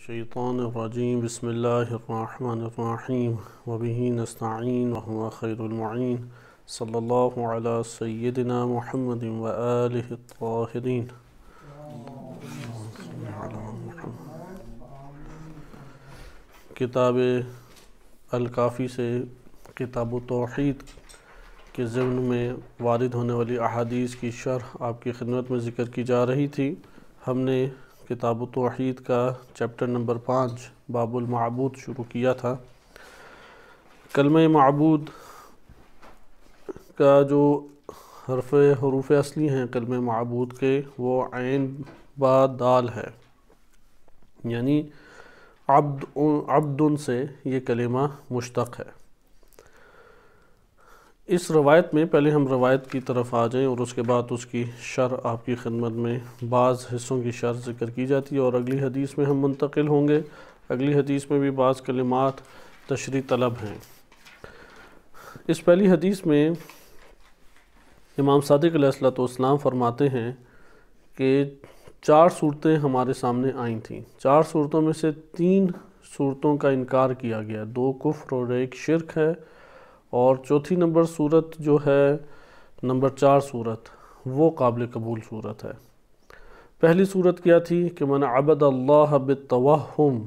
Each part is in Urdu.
الشیطان الرجیم بسم اللہ الرحمن الرحیم وبہ نستعین وہو خیر المعین صلی اللہ علی سیدنا محمد وآلہ الطاہرین۔ کتاب الکافی سے کتاب التوحید کے ضمن میں وارد ہونے والی احادیث کی شرح آپ کی خدمت میں ذکر کی جا رہی تھی۔ ہم نے کتاب التوحید کا چیپٹر نمبر 5 باب المعبود شروع کیا تھا۔ کلمہ معبود کا جو حروف اصلی ہیں کلمہ معبود کے، وہ عین با دال ہے، یعنی عبد سے یہ کلمہ مشتق ہے۔ اس روایت میں پہلے ہم روایت کی طرف آ جائیں اور اس کے بعد اس کی شرح آپ کی خدمت میں بعض حصوں کی شرح ذکر کی جاتی ہے، اور اگلی حدیث میں ہم منتقل ہوں گے۔ اگلی حدیث میں بھی بعض کلمات تشریح طلب ہیں۔ اس پہلی حدیث میں امام صادق علیہ السلام فرماتے ہیں کہ 4 صورتیں ہمارے سامنے آئی تھیں۔ 4 صورتوں میں سے 3 صورتوں کا انکار کیا گیا، 2 کفر اور 1 شرک ہے، اور چوتھی نمبر صورت جو ہے نمبر 4 صورت، وہ قابل قبول صورت ہے۔ پہلی صورت کیا تھی کہ من عبد اللہ بالتوہم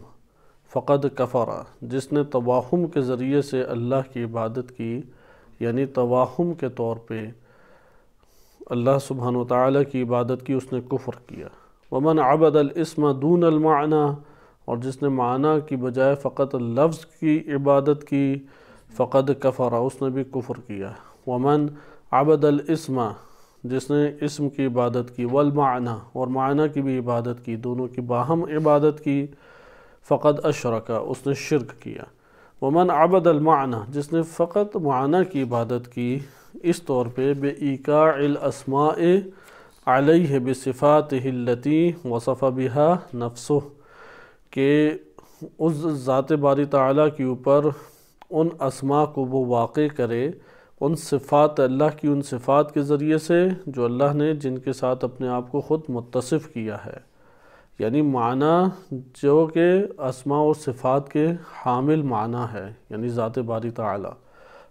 فقد کفر، جس نے توہم کے ذریعے سے اللہ کی عبادت کی، یعنی توہم کے طور پہ اللہ سبحانہ وتعالی کی عبادت کی، اس نے کفر کیا۔ ومن عبد الاسم دون المعنی، اور جس نے معنی کی بجائے فقط لفظ کی عبادت کی، فقد کفر، اس نے بھی کفر کیا۔ ومن عبد الاسم، جس نے اسم کی عبادت کی، والمعنی، اور معنی کی بھی عبادت کی، دونوں کی باہم عبادت کی، فقد اشرک، اس نے شرک کیا۔ ومن عبد المعنی، جس نے فقط معنی کی عبادت کی، اس طور پہ بے ایقاع الاسماء علیہ بصفاتہ التی وصف بها نفسہ، کہ اس ذات باری تعالیٰ کے اوپر ان اسماء کو وہ واقع کرے، ان صفات اللہ کی، ان صفات کے ذریعے سے جو اللہ نے جن کے ساتھ اپنے آپ کو خود متصف کیا ہے، یعنی معنی جو کہ اسماء اور صفات کے حامل معنی ہے، یعنی ذات باری تعالیٰ۔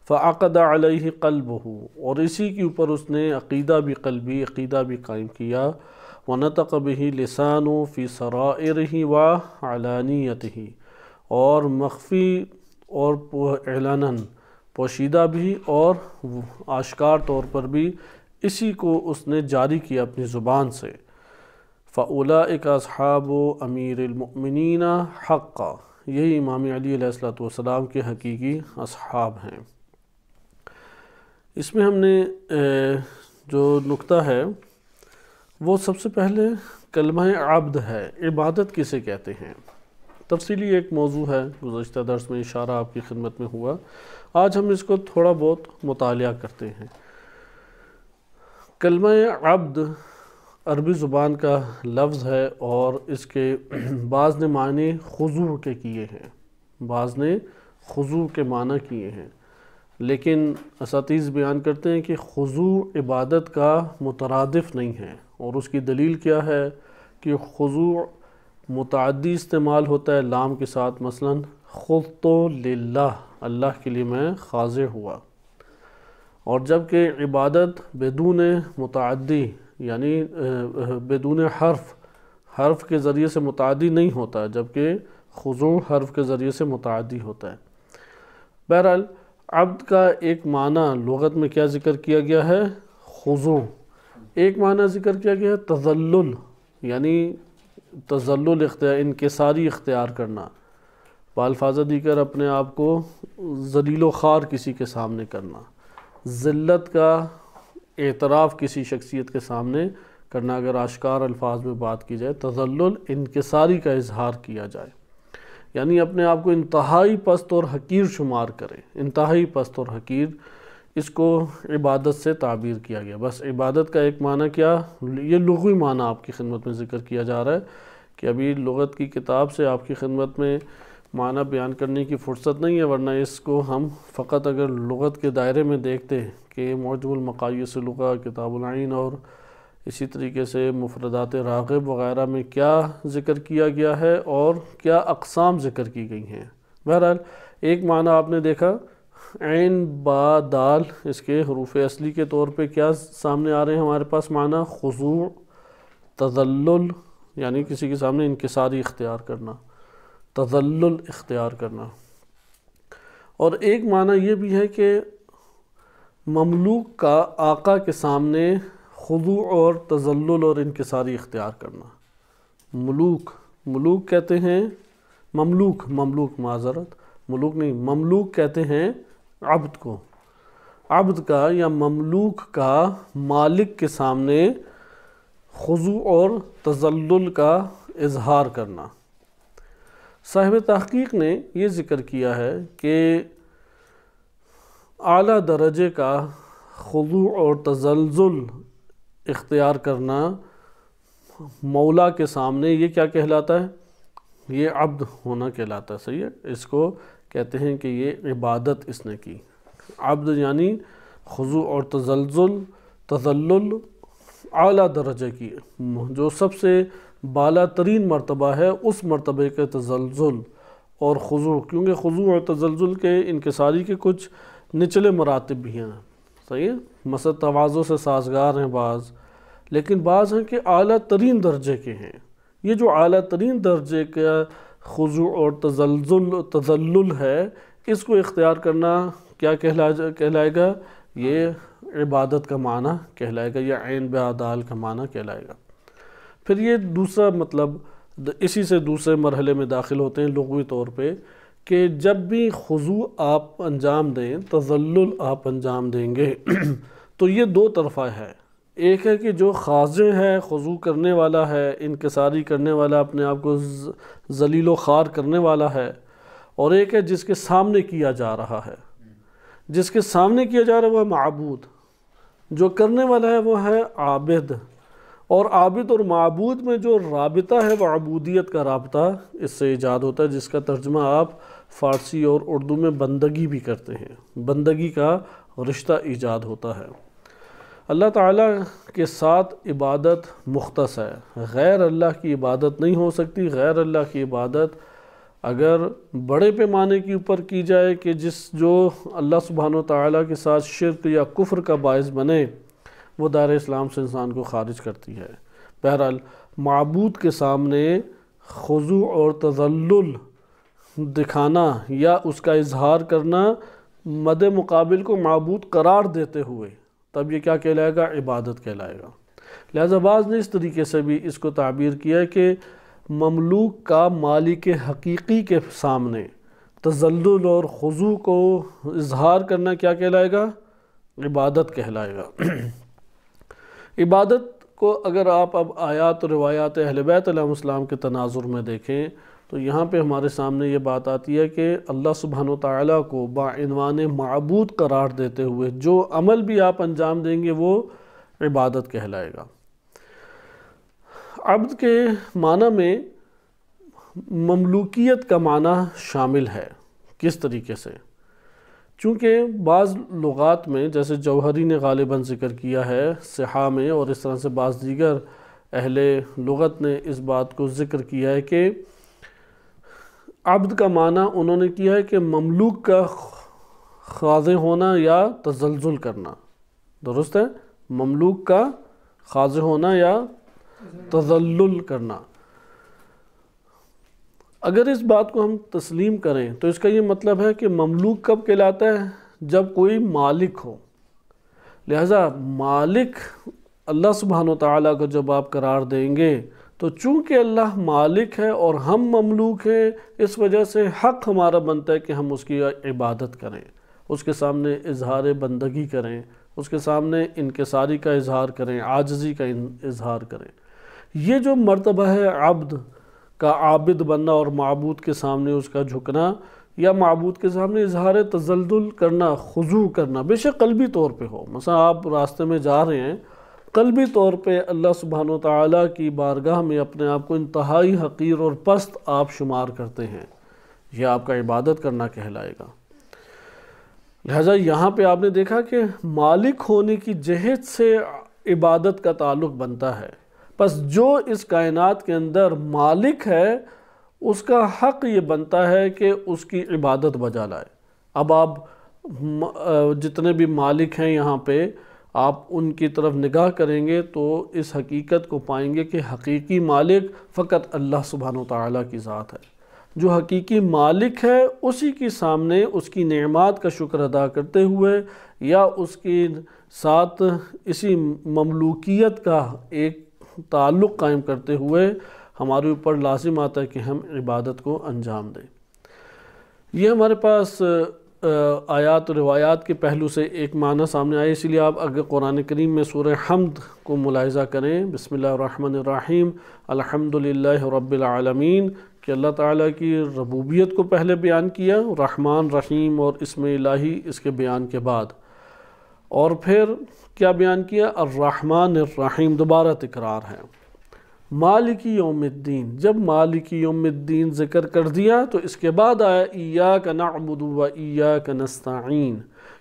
فعقد علیہ قلبہ، اور اسی کے اوپر اس نے عقیدہ بھی قلبی، عقیدہ بھی قائم کیا۔ ونطق بہ لسانہ فی سرائرہ وعلانیتہ، اور مخفی اور اعلاناً، پوشیدہ بھی اور آشکار طور پر بھی اسی کو اس نے جاری کیا اپنی زبان سے۔ فَأُولَئِكَ أَصْحَابُ أَمِيرِ الْمُؤْمِنِينَ حَقًّا، یہی امام علی علیہ السلام کے حقیقی اصحاب ہیں۔ اس میں ہم نے جو نقطہ ہے وہ سب سے پہلے کلمہ عبد ہے، عبادت کسے کہتے ہیں۔ تفصیلی ایک موضوع ہے، گزشتہ درس میں اشارہ آپ کی خدمت میں ہوا، آج ہم اس کو تھوڑا بہت مطالعہ کرتے ہیں۔ کلمہ عبد عربی زبان کا لفظ ہے، اور اس کے بعض نے معنی خضوع کے کیے ہیں، بعض نے خضوع کے معنی کیے ہیں، لیکن اساتذہ بیان کرتے ہیں کہ خضوع عبادت کا مترادف نہیں ہے، اور اس کی دلیل کیا ہے کہ خضوع متعدی استعمال ہوتا ہے لام کے ساتھ، مثلا خضت للہ، اللہ کے لیے میں خاضع ہوا، اور جبکہ عبادت بدون متعدی، یعنی بدون حرف کے ذریعے سے متعدی نہیں ہوتا، جبکہ خضوع حرف کے ذریعے سے متعدی ہوتا ہے۔ بہرحال عبد کا ایک معنی لغت میں کیا ذکر کیا گیا ہے؟ خضوع۔ ایک معنی ذکر کیا گیا ہے تذلل، یعنی تذلل اختیار، انکساری اختیار کرنا، بالفاظ دیگر اپنے آپ کو ذلیل و خوار کسی کے سامنے کرنا، ذلت کا اعتراف کسی شخصیت کے سامنے کرنا، اگر آشکار الفاظ میں بات کی جائے، تذلل انکساری کا اظہار کیا جائے، یعنی اپنے آپ کو انتہائی پست اور حقیر شمار کرے، انتہائی پست اور حقیر، اس کو عبادت سے تعبیر کیا گیا۔ بس عبادت کا ایک معنی کیا، یہ لغوی معنی آپ کی خدمت میں ذکر کیا جا رہا ہے، کہ ابھی لغت کی کتاب سے آپ کی خدمت میں معنی بیان کرنے کی فرصت نہیں ہے، ورنہ اس کو ہم فقط اگر لغت کے دائرے میں دیکھتے کہ معجم المقاییس لغہ، کتاب العین اور اسی طریقے سے مفردات راغب وغیرہ میں کیا ذکر کیا گیا ہے اور کیا اقسام ذکر کی گئی ہیں۔ بہرحال ایک معنی آپ نے دیکھا، عین با دال، اس کے حروف اصلی کے طور پہ کیا سامنے آ رہے ہیں ہمارے پاس معنی؟ خضوع، تذلل، یعنی کسی کے سامنے انکساری اختیار کرنا، تذلل اختیار کرنا۔ اور ایک معنی یہ بھی ہے کہ مملوک کا آقا کے سامنے خضوع اور تذلل اور انکساری اختیار کرنا۔ ملوک کہتے ہیں، مملوک معذرت، ملوک نہیں، مملوک کہتے ہیں عبد کو، عبد کا یا مملوک کا مالک کے سامنے خضوع اور تذلل کا اظہار کرنا۔ صاحب تحقیق نے یہ ذکر کیا ہے کہ اعلیٰ درجے کا خضوع اور تذلل اختیار کرنا مولا کے سامنے یہ کیا کہلاتا ہے؟ یہ عبد ہونا کہلاتا ہے، صحیح ہے؟ اس کو کہتے ہیں کہ یہ عبادت اس نے کی۔ عبد یعنی خضوع اور تذلل اعلیٰ درجے کی، جو سب سے بالا ترین مرتبہ ہے، اس مرتبے کے تذلل اور خضوع، کیونکہ خضوع اور تذلل کے انکساری کے کچھ نچلے مراتب بھی ہیں، صحیح ہے؟ مثلا تواضع سے سازگار ہیں بعض، لیکن بعض ہیں کہ اعلیٰ ترین درجے کے ہیں۔ یہ جو اعلیٰ ترین درجے کا خضوع اور تذلل ہے، اس کو اختیار کرنا کیا کہلائے گا؟ یہ عبادت کا معنی کہلائے گا، یا عین بعدال کا معنی کہلائے گا۔ پھر یہ دوسرا مطلب اسی سے دوسرے مرحلے میں داخل ہوتے ہیں لغوی طور پہ، کہ جب بھی خضوع آپ انجام دیں، تذلل آپ انجام دیں گے تو یہ دو طرفہ ہے۔ ایک ہے کہ جو خاضع ہے، خضوع کرنے والا ہے، انکساری کرنے والا، اپنے آپ کو ذلیل و خوار کرنے والا ہے، اور ایک ہے جس کے سامنے کیا جا رہا ہے۔ جس کے سامنے کیا جا رہا ہے وہ ہے معبود، جو کرنے والا ہے وہ ہے عابد، اور عابد اور معبود میں جو رابطہ ہے وہ عبودیت کا رابطہ اس سے ایجاد ہوتا ہے، جس کا ترجمہ آپ فارسی اور اردو میں بندگی بھی کرتے ہیں، بندگی کا رشتہ ایجاد ہوتا ہے۔ اللہ تعالیٰ کے ساتھ عبادت مختص ہے، غیر اللہ کی عبادت نہیں ہو سکتی۔ غیر اللہ کی عبادت اگر بڑے پیمانے کے اوپر کی جائے کہ جو اللہ سبحانہ وتعالیٰ کے ساتھ شرک یا کفر کا باعث بنے، وہ دائرہ اسلام سے انسان کو خارج کرتی ہے۔ بہرحال معبود کے سامنے خضوع اور تذلل دکھانا یا اس کا اظہار کرنا، مد مقابل کو معبود قرار دیتے ہوئے، تب یہ کیا کہلائے گا؟ عبادت کہلائے گا۔ لہذا بعض نے اس طریقے سے بھی اس کو تعبیر کیا ہے کہ مملوک کا مالک حقیقی کے سامنے تذلل اور خضوع کو اظہار کرنا کیا کہلائے گا؟ عبادت کہلائے گا۔ عبادت کو اگر آپ اب آیات و روایات اہل بیت علیہ السلام کے تناظر میں دیکھیں تو یہاں پہ ہمارے سامنے یہ بات آتی ہے کہ اللہ سبحانہ وتعالیٰ کو باعنوان معبود قرار دیتے ہوئے جو عمل بھی آپ انجام دیں گے وہ عبادت کہلائے گا۔ عبد کے معنی میں مملوکیت کا معنی شامل ہے۔ کس طریقے سے؟ چونکہ بعض لغات میں، جیسے جوہری نے غالباً ذکر کیا ہے صحاح میں، اور اس طرح سے بعض دیگر اہل لغت نے اس بات کو ذکر کیا ہے کہ عبد کا معنی انہوں نے کیا ہے کہ مملوک کا خاضع ہونا یا تزلزل کرنا۔ درست ہے؟ مملوک کا خاضع ہونا یا تذلل کرنا۔ اگر اس بات کو ہم تسلیم کریں تو اس کا یہ مطلب ہے کہ مملوک کب کہلاتا ہے؟ جب کوئی مالک ہو۔ لہذا مالک اللہ سبحانہ وتعالیٰ کو جب آپ قرار دیں گے تو چونکہ اللہ مالک ہے اور ہم مملوک ہیں، اس وجہ سے حق ہمارا بنتا ہے کہ ہم اس کی عبادت کریں، اس کے سامنے اظہار بندگی کریں، اس کے سامنے انکساری کا اظہار کریں، عاجزی کا اظہار کریں۔ یہ جو مرتبہ ہے عبد کا، عابد بننا اور معبود کے سامنے اس کا جھکنا یا معبود کے سامنے اظہار تذلل کرنا، خضوع کرنا، بے شک قلبی طور پہ ہو۔ مثلا آپ راستے میں جا رہے ہیں، قلبی طور پہ اللہ سبحانہ وتعالیٰ کی بارگاہ میں اپنے آپ کو انتہائی حقیر اور پست آپ شمار کرتے ہیں، یہ آپ کا عبادت کرنا کہلائے گا۔ لہٰذا یہاں پہ آپ نے دیکھا کہ مالک ہونے کی جہت سے عبادت کا تعلق بنتا ہے۔ پس جو اس کائنات کے اندر مالک ہے اس کا حق یہ بنتا ہے کہ اس کی عبادت بجا لائے۔ اب آپ جتنے بھی مالک ہیں یہاں پہ آپ ان کی طرف نگاہ کریں گے تو اس حقیقت کو پائیں گے کہ حقیقی مالک فقط اللہ سبحانہ وتعالیٰ کی ذات ہے۔ جو حقیقی مالک ہے اسی کے سامنے اس کی نعمات کا شکر ادا کرتے ہوئے یا اس کے ساتھ اسی مملوکیت کا ایک تعلق قائم کرتے ہوئے ہمارے اوپر لازم آتا ہے کہ ہم عبادت کو انجام دیں۔ یہ ہمارے پاس آیات و روایات کے پہلو سے ایک معنی سامنے آئے، اسی لیے آپ اگر قرآن کریم میں سورہ حمد کو ملاحظہ کریں، بسم اللہ الرحمن الرحیم، الحمدللہ رب العالمین، کہ اللہ تعالیٰ کی ربوبیت کو پہلے بیان کیا، رحمان رحیم اور اسم الہی اس کے بیان کے بعد، اور پھر کیا بیان کیا؟ الرحمن الرحیم، دوبارہ تکرار ہے۔ مالک یوم الدین، جب مالک یوم الدین ذکر کر دیا تو اس کے بعد آیا ایاک نعبد و ایاک نستعین،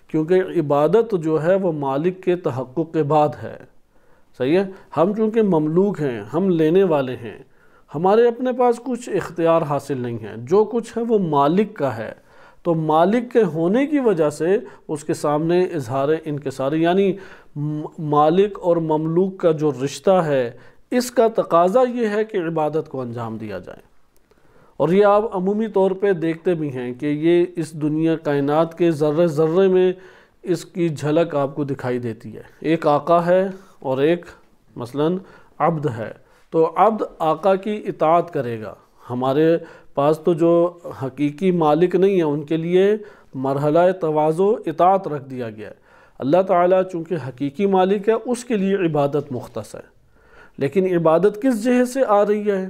کیونکہ عبادت جو ہے وہ مالک کے تحقق کے بعد ہے، صحیح ہے؟ ہم چونکہ مملوک ہیں، ہم لینے والے ہیں، ہمارے اپنے پاس کچھ اختیار حاصل نہیں ہے، جو کچھ ہے وہ مالک کا ہے، تو مالک کے ہونے کی وجہ سے اس کے سامنے اظہار انکساری، یعنی مالک اور مملوک کا جو رشتہ ہے اس کا تقاضا یہ ہے کہ عبادت کو انجام دیا جائے۔ اور یہ آپ عمومی طور پہ دیکھتے بھی ہیں کہ یہ اس دنیا کائنات کے ذرے ذرے میں اس کی جھلک آپ کو دکھائی دیتی ہے۔ ایک آقا ہے اور ایک مثلاً عبد ہے، تو عبد آقا کی اطاعت کرے گا۔ ہمارے پاس تو جو حقیقی مالک نہیں ہیں ان کے لیے مرحلہ تواضع اطاعت رکھ دیا گیا ہے۔ اللہ تعالیٰ چونکہ حقیقی مالک ہے اس کے لیے عبادت مختص ہے، لیکن عبادت کس جہت سے آ رہی ہے؟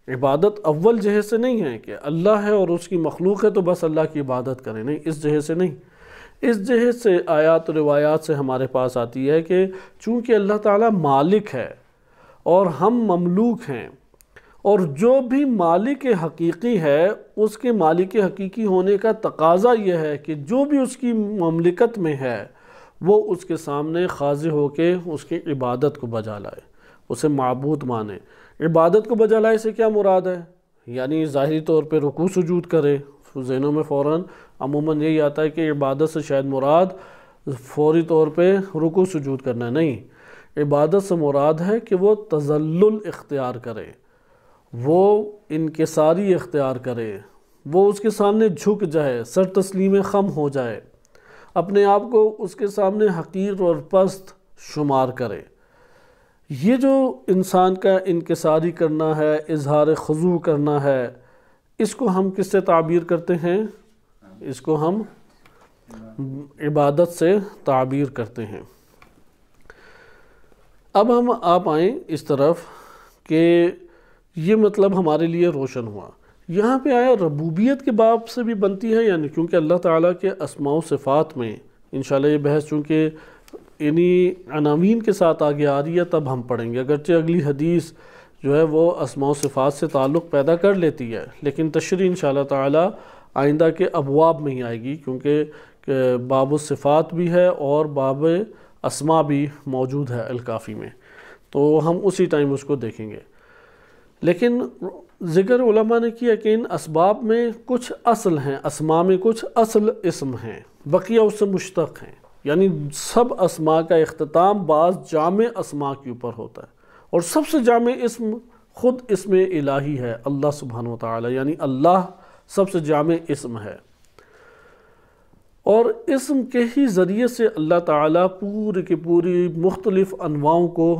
عبادت اول جہت سے نہیں ہے کہ اللہ ہے اور اس کی مخلوق ہے تو بس اللہ کی عبادت کریں، نہیں، اس جہت سے نہیں۔ اس جہت سے آیات و روایات سے ہمارے پاس آتی ہے کہ چونکہ اللہ تعالیٰ مالک ہے اور ہم مملوک ہیں، اور جو بھی مالک حقیقی ہے اس کے مالک حقیقی ہونے کا تقاضا یہ ہے کہ جو بھی اس کی مملکت میں ہے وہ اس کے سامنے خاضع ہو کے اس کی عبادت کو بجا لائے، اسے معبود مانے۔ عبادت کو بجا لائے سے کیا مراد ہے؟ یعنی ظاہری طور پہ رکوع سجود کرے، ذہنوں میں فوراً عموماً یہی آتا ہے کہ عبادت سے شاید مراد فوری طور پہ رکوع سجود کرنا، نہیں، عبادت سے مراد ہے کہ وہ تذلل اختیار کرے، وہ انکساری اختیار کرے، وہ اس کے سامنے جھک جائے، سر تسلیم خم ہو جائے، اپنے آپ کو اس کے سامنے حقیر اور پست شمار کرے۔ یہ جو انسان کا انکساری کرنا ہے، اظہار خضوع کرنا ہے، اس کو ہم کس سے تعبیر کرتے ہیں؟ اس کو ہم عبادت سے تعبیر کرتے ہیں۔ اب ہم آپ آئیں اس طرف کہ یہ مطلب ہمارے لیے روشن ہوا۔ یہاں پہ آیا ربوبیت کے باب سے بھی بنتی ہے، یعنی کیونکہ اللہ تعالیٰ کے اسماء و صفات میں انشاءاللہ یہ بحث چونکہ انہی عناوین کے ساتھ آگے آ رہی ہے تب ہم پڑھیں گے، اگرچہ اگلی حدیث جو ہے وہ اسماء و صفات سے تعلق پیدا کر لیتی ہے، لیکن تشریح انشاءاللہ تعالیٰ آئندہ کے ابواب میں ہی آئے گی، کیونکہ باب الصفات بھی ہے اور باب اسماء بھی موجود ہے الکافی میں، تو ہم اسی ٹائم اس کو دیکھیں گے۔ لیکن ذکر علماء نے کیا کہ ان اسباب میں کچھ اصل ہیں، اسماء میں کچھ اصل اسم ہیں، بقیہ اس سے مشتق ہیں، یعنی سب اسماء کا اختتام بعض جامع اسماء کے اوپر ہوتا ہے، اور سب سے جامع اسم خود اسم الہی ہے، اللہ سبحانہ وتعالی، یعنی اللہ سب سے جامع اسم ہے، اور اسم کے ہی ذریعے سے اللہ تعالیٰ پوری کی پوری مختلف انواعوں کو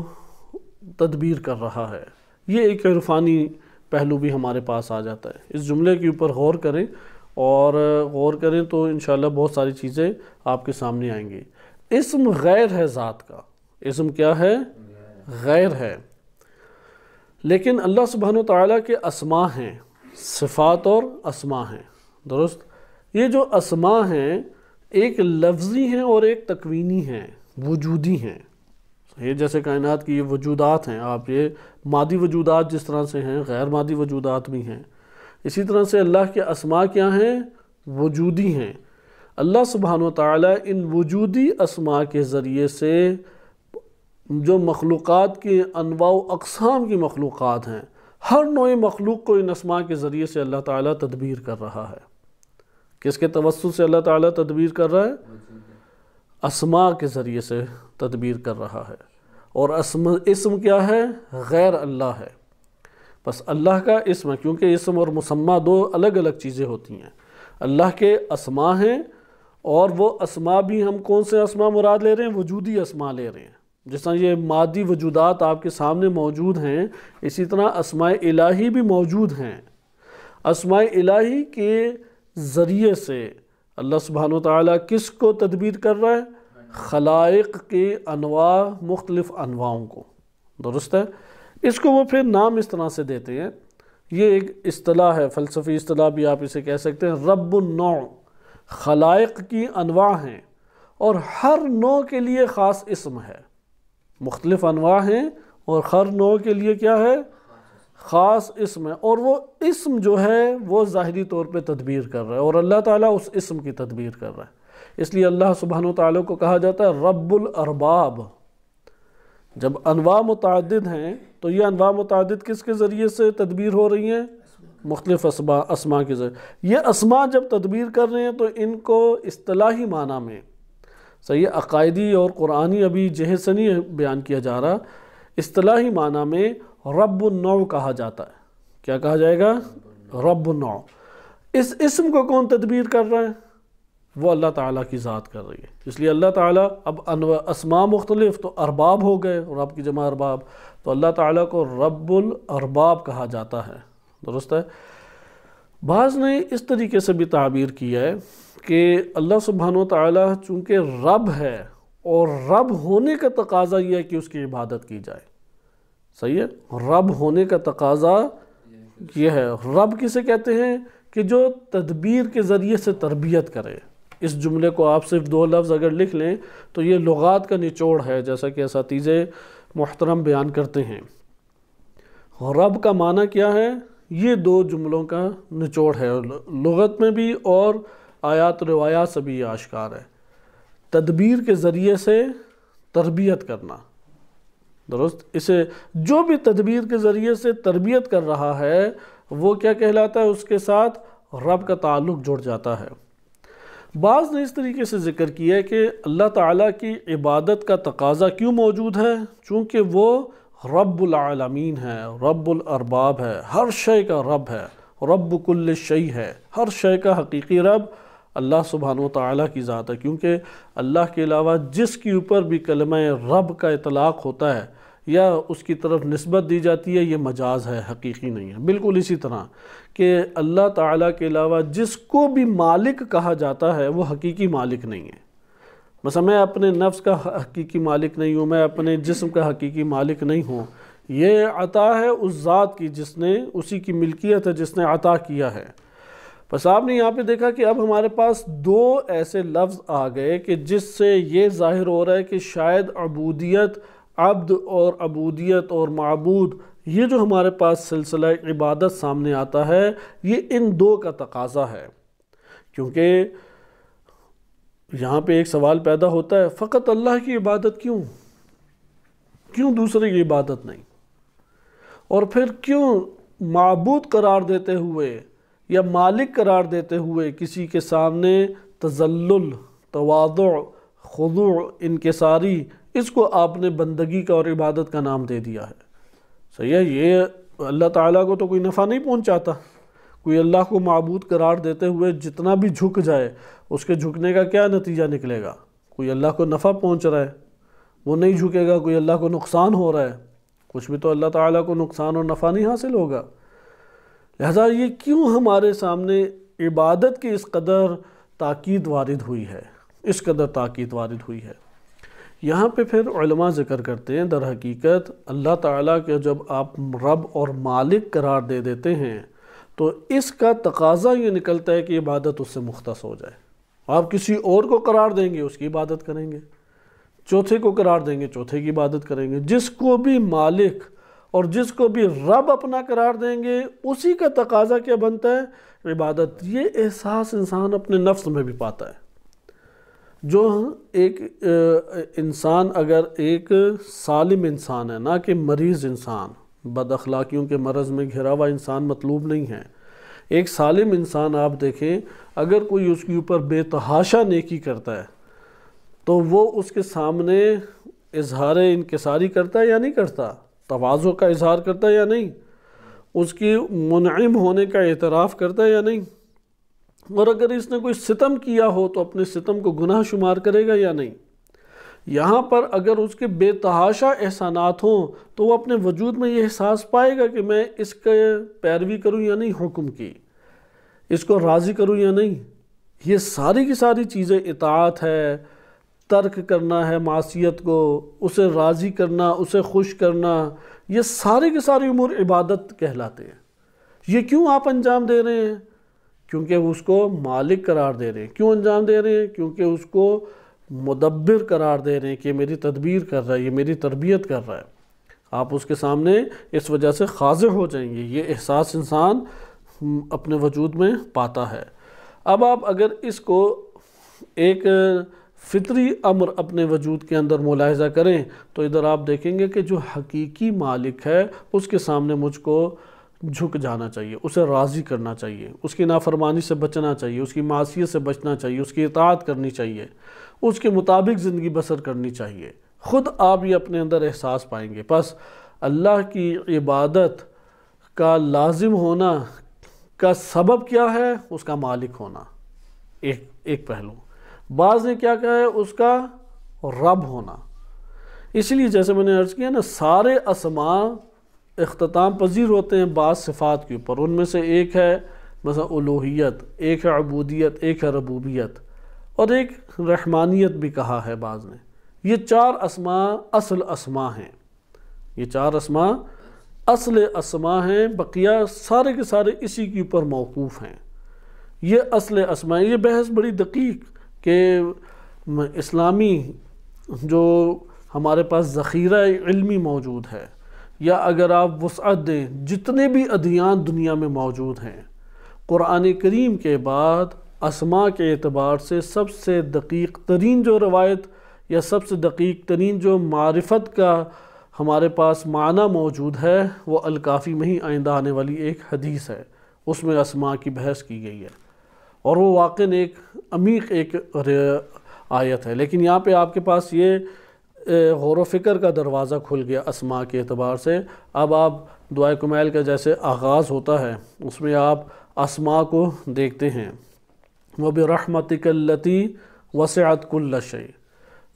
تدبیر کر رہا ہے۔ یہ ایک عرفانی پہلو بھی ہمارے پاس آ جاتا ہے۔ اس جملے کے اوپر غور کریں، اور غور کریں تو انشاءاللہ بہت ساری چیزیں آپ کے سامنے آئیں گی۔ اسم غیر ہے ذات کا، اسم کیا ہے؟ غیر ہے، لیکن اللہ سبحانہ وتعالیٰ کے اسماء ہیں، صفات اور اسماء ہیں، درست؟ یہ جو اسماء ہیں ایک لفظی ہیں اور ایک تکوینی ہیں، وجودی ہیں۔ یہ جیسے کائنات کی یہ وجودات ہیں، آپ یہ مادی وجودات جس طرح سے ہیں، غیر مادی وجودات بھی ہیں، اسی طرح سے اللہ کے اسماء کیا ہیں؟ وجودی ہیں۔ اللہ سبحانہ وتعالی ان وجودی اسماء کے ذریعے سے جو مخلوقات کی انواع و اقسام کی مخلوقات ہیں، ہر نوع مخلوق کو ان اسماء کے ذریعے سے اللہ تعالیٰ تدبیر کر رہا ہے۔ کس کے توسط سے اللہ تعالیٰ تدبیر کر رہا ہے؟ اسماء کے ذریعے سے تدبیر کر رہا ہے۔ اور اسم کیا ہے؟ غیر اللہ ہے۔ بس اللہ کا اسم ہے، کیونکہ اسم اور مسمى دو الگ الگ چیزیں ہوتی ہیں۔ اللہ کے اسماء ہیں، اور وہ اسماء بھی ہم کون سے اسماء مراد لے رہے ہیں؟ وجودی اسماء لے رہے ہیں۔ جس طرح یہ مادی وجودات آپ کے سامنے موجود ہیں، اسی طرح اسماء الہی بھی موجود ہیں۔ اسماء الہی کے ذریعے سے اللہ سبحانہ وتعالیٰ کس کو تدبیر کر رہا ہے؟ خلائق کے انواع، مختلف انواعوں کو، درست ہے؟ اس کو وہ پھر نام اس طرح سے دیتے ہیں، یہ ایک اصطلاح ہے، فلسفی اصطلاح بھی آپ اسے کہہ سکتے ہیں، رب النوع۔ خلائق کی انواع ہیں، اور ہر نوع کے لیے خاص اسم ہے۔ مختلف انواع ہیں، اور ہر نوع کے لیے کیا ہے؟ خاص اسم ہے، اور وہ اسم جو ہے وہ ظاہری طور پہ تدبیر کر رہا ہے، اور اللہ تعالیٰ اس اسم کی تدبیر کر رہا ہے۔ اس لیے اللہ سبحانہ وتعالیٰ کو کہا جاتا ہے رب الارباب۔ جب انواع متعدد ہیں تو یہ انواع متعدد کس کے ذریعے سے تدبیر ہو رہی ہیں؟ مختلف اسماء کے ذریعے۔ یہ اسماء جب تدبیر کر رہے ہیں تو ان کو اصطلاحی معنی میں، صحیح عقائدی اور قرآنی ابھی جہد سے نہیں بیان کیا جا رہا، اصطلاحی معنی میں رب النوع کہا جاتا ہے۔ کیا کہا جائے گا؟ رب النوع۔ اس اسم کو کون تدبیر کر رہا ہے؟ وہ اللہ تعالیٰ کی ذات کر رہی ہے۔ اس لیے اللہ تعالیٰ اب اسماء مختلف تو ارباب ہو گئے، رب کی جمع ارباب، تو اللہ تعالیٰ کو رب الارباب کہا جاتا ہے، درست ہے؟ بعض نے اس طریقے سے بھی تعبیر کیا ہے کہ اللہ سبحانہ وتعالیٰ چونکہ رب ہے، اور رب ہونے کا تقاضا یہ ہے کہ اس کی عبادت کی جائے، صحیح ہے؟ رب ہونے کا تقاضا یہ ہے۔ رب کسے کہتے ہیں؟ کہ جو تدبیر کے ذریعے سے تربیت کرے۔ اس جملے کو آپ صرف دو لفظ اگر لکھ لیں تو یہ لغات کا نچوڑ ہے، جیسا کہ اساتذہ محترم بیان کرتے ہیں۔ رب کا معنی کیا ہے؟ یہ دو جملوں کا نچوڑ ہے، لغت میں بھی اور آیات روایات سے بھی یہ آشکار ہے۔ تدبیر کے ذریعے سے تربیت کرنا، درست؟ اسے جو بھی تدبیر کے ذریعے سے تربیت کر رہا ہے وہ کیا کہلاتا ہے؟ اس کے ساتھ رب کا تعلق جڑ جاتا ہے۔ بعض نے اس طریقے سے ذکر کیا ہے کہ اللہ تعالیٰ کی عبادت کا تقاضا کیوں موجود ہے؟ چونکہ وہ رب العالمین ہے، رب الارباب ہے، ہر شے کا رب ہے، رب کل شیء ہے، ہر شے کا حقیقی رب اللہ سبحانہ وتعالیٰ کی ذات ہے۔ کیونکہ اللہ کے علاوہ جس کے اوپر بھی کلمہ رب کا اطلاق ہوتا ہے یا اس کی طرف نسبت دی جاتی ہے، یہ مجاز ہے، حقیقی نہیں ہے۔ بالکل اسی طرح کہ اللہ تعالیٰ کے علاوہ جس کو بھی مالک کہا جاتا ہے وہ حقیقی مالک نہیں ہے۔ مثلا میں اپنے نفس کا حقیقی مالک نہیں ہوں، میں اپنے جسم کا حقیقی مالک نہیں ہوں، یہ عطا ہے اس ذات کی جس نے، اسی کی ملکیت ہے جس نے عطا کیا ہے۔ بس آپ نے یہاں پہ دیکھا کہ اب ہمارے پاس دو ایسے لفظ آ گئے کہ جس سے یہ ظاہر ہو رہا ہے کہ شاید عبودیت، عبد اور عبودیت اور معبود، یہ جو ہمارے پاس سلسلہ عبادت سامنے آتا ہے یہ ان دو کا تقاضا ہے۔ کیونکہ یہاں پہ ایک سوال پیدا ہوتا ہے، فقط اللہ کی عبادت کیوں دوسرے کی عبادت نہیں؟ اور پھر کیوں معبود قرار دیتے ہوئے یا مالک قرار دیتے ہوئے کسی کے سامنے تذلل، تواضع، خضوع، انکساری، اس کو آپ نے بندگی کا اور عبادت کا نام دے دیا ہے؟ صحیح ہے؟ یہ اللہ تعالیٰ کو تو کوئی نفع نہیں پہنچاتا۔ کوئی اللہ کو معبود قرار دیتے ہوئے جتنا بھی جھک جائے، اس کے جھکنے کا کیا نتیجہ نکلے گا؟ کوئی اللہ کو نفع پہنچ رہا ہے وہ نہیں جھکے گا، کوئی اللہ کو نقصان ہو رہا ہے، کچھ بھی تو اللہ تعالیٰ کو نقصان اور نفع نہیں حاصل ہوگا۔ لہذا یہ کیوں ہمارے سامنے عبادت کی اس قدر تاکید وارد ہوئی ہے، اس قدر تاکید وارد ہوئی ہے؟ یہاں پہ پھر علماء ذکر کرتے ہیں در حقیقت اللہ تعالیٰ کے جب آپ رب اور مالک قرار دے دیتے ہیں تو اس کا تقاضا یہ نکلتا ہے کہ عبادت اس سے مختص ہو جائے۔ آپ کسی اور کو قرار دیں گے اس کی عبادت کریں گے، چوتھے کو قرار دیں گے چوتھے کی عبادت کریں گے، جس کو بھی مالک اور جس کو بھی رب اپنا قرار دیں گے اسی کا تقاضا کیا بنتا ہے؟ عبادت۔ یہ احساس انسان اپنے نفس میں بھی پاتا ہے۔ جو ایک انسان اگر ایک سالم انسان ہے، نہ کہ مریض انسان، بد اخلاقیوں کے مرض میں گھرا ہوا انسان مطلوب نہیں ہے، ایک سالم انسان آپ دیکھیں اگر کوئی اس کے اوپر بے تحاشا نیکی کرتا ہے تو وہ اس کے سامنے اظہار انکساری کرتا ہے یا نہیں کرتا، تواضع کا اظہار کرتا ہے یا نہیں، اس کی منعم ہونے کا اعتراف کرتا ہے یا نہیں، اور اگر اس نے کوئی ستم کیا ہو تو اپنے ستم کو گناہ شمار کرے گا یا نہیں۔ یہاں پر اگر اس کے بے تحاشا احسانات ہوں تو وہ اپنے وجود میں یہ احساس پائے گا کہ میں اس کے پیروی کروں یا نہیں، حکم کی، اس کو راضی کروں یا نہیں۔ یہ ساری کی ساری چیزیں اطاعت ہے، ترک کرنا ہے معصیت کو، اسے راضی کرنا، اسے خوش کرنا، یہ سارے کے سارے امور عبادت کہلاتے ہیں۔ یہ کیوں آپ انجام دے رہے ہیں؟ کیونکہ اس کو مالک قرار دے رہے ہیں۔ کیوں انجام دے رہے ہیں؟ کیونکہ اس کو مدبر قرار دے رہے ہیں کہ یہ میری تدبیر کر رہا ہے، یہ میری تربیت کر رہا ہے۔ آپ اس کے سامنے اس وجہ سے خاضع ہو جائیں گے، یہ احساس انسان اپنے وجود میں پاتا ہے۔ اب آپ اگر اس کو ایک فطری امر اپنے وجود کے اندر ملاحظہ کریں تو ادھر آپ دیکھیں گے کہ جو حقیقی مالک ہے اس کے سامنے مجھ کو جھک جانا چاہیے، اسے راضی کرنا چاہیے، اس کی نافرمانی سے بچنا چاہیے، اس کی معصیت سے بچنا چاہیے، اس کی اطاعت کرنی چاہیے، اس کے مطابق زندگی بسر کرنی چاہیے۔ خود آپ یہ اپنے اندر احساس پائیں گے۔ بس اللہ کی عبادت کا لازم ہونا کا سبب کیا ہے؟ اس کا مالک ہونا، ایک پہلو۔ بعض نے کیا کہا ہے؟ اس کا رب ہونا۔ اس لیے جیسے میں نے عرض کیا نا، سارے اسماء اختتام پذیر ہوتے ہیں بعض صفات کے اوپر، ان میں سے ایک ہے مثلا الوہیت، ایک ہے عبودیت، ایک ہے ربوبیت، اور ایک رحمانیت بھی کہا ہے بعض نے۔ یہ چار اسماء اصل اسماء ہیں، یہ چار اسماء اصل اسماء ہیں، بقیہ سارے کے سارے اسی کے اوپر موقوف ہیں۔ یہ اصل اسماء، یہ بحث بڑی دقیق کہ اسلامی جو ہمارے پاس ذخیرہ علمی موجود ہے، یا اگر آپ وسعت دیں جتنے بھی ادیان دنیا میں موجود ہیں، قرآن کریم کے بعد اسماء کے اعتبار سے سب سے دقیق ترین جو روایت یا سب سے دقیق ترین جو معرفت کا ہمارے پاس معنی موجود ہے وہ الکافی میں ہی آئندہ آنے والی ایک حدیث ہے، اس میں اسماء کی بحث کی گئی ہے، اور وہ واقعاً ایک عمیق ایک آیت ہے۔ لیکن یہاں پہ آپ کے پاس یہ غور و فکر کا دروازہ کھل گیا اسماء کے اعتبار سے۔ اب آپ دعائے کمیل کا جیسے آغاز ہوتا ہے اس میں آپ اسماء کو دیکھتے ہیں، وَبِرَحْمَتِكَ الَّتِي وَسِعَتْ كُلَّ شَيْءٍ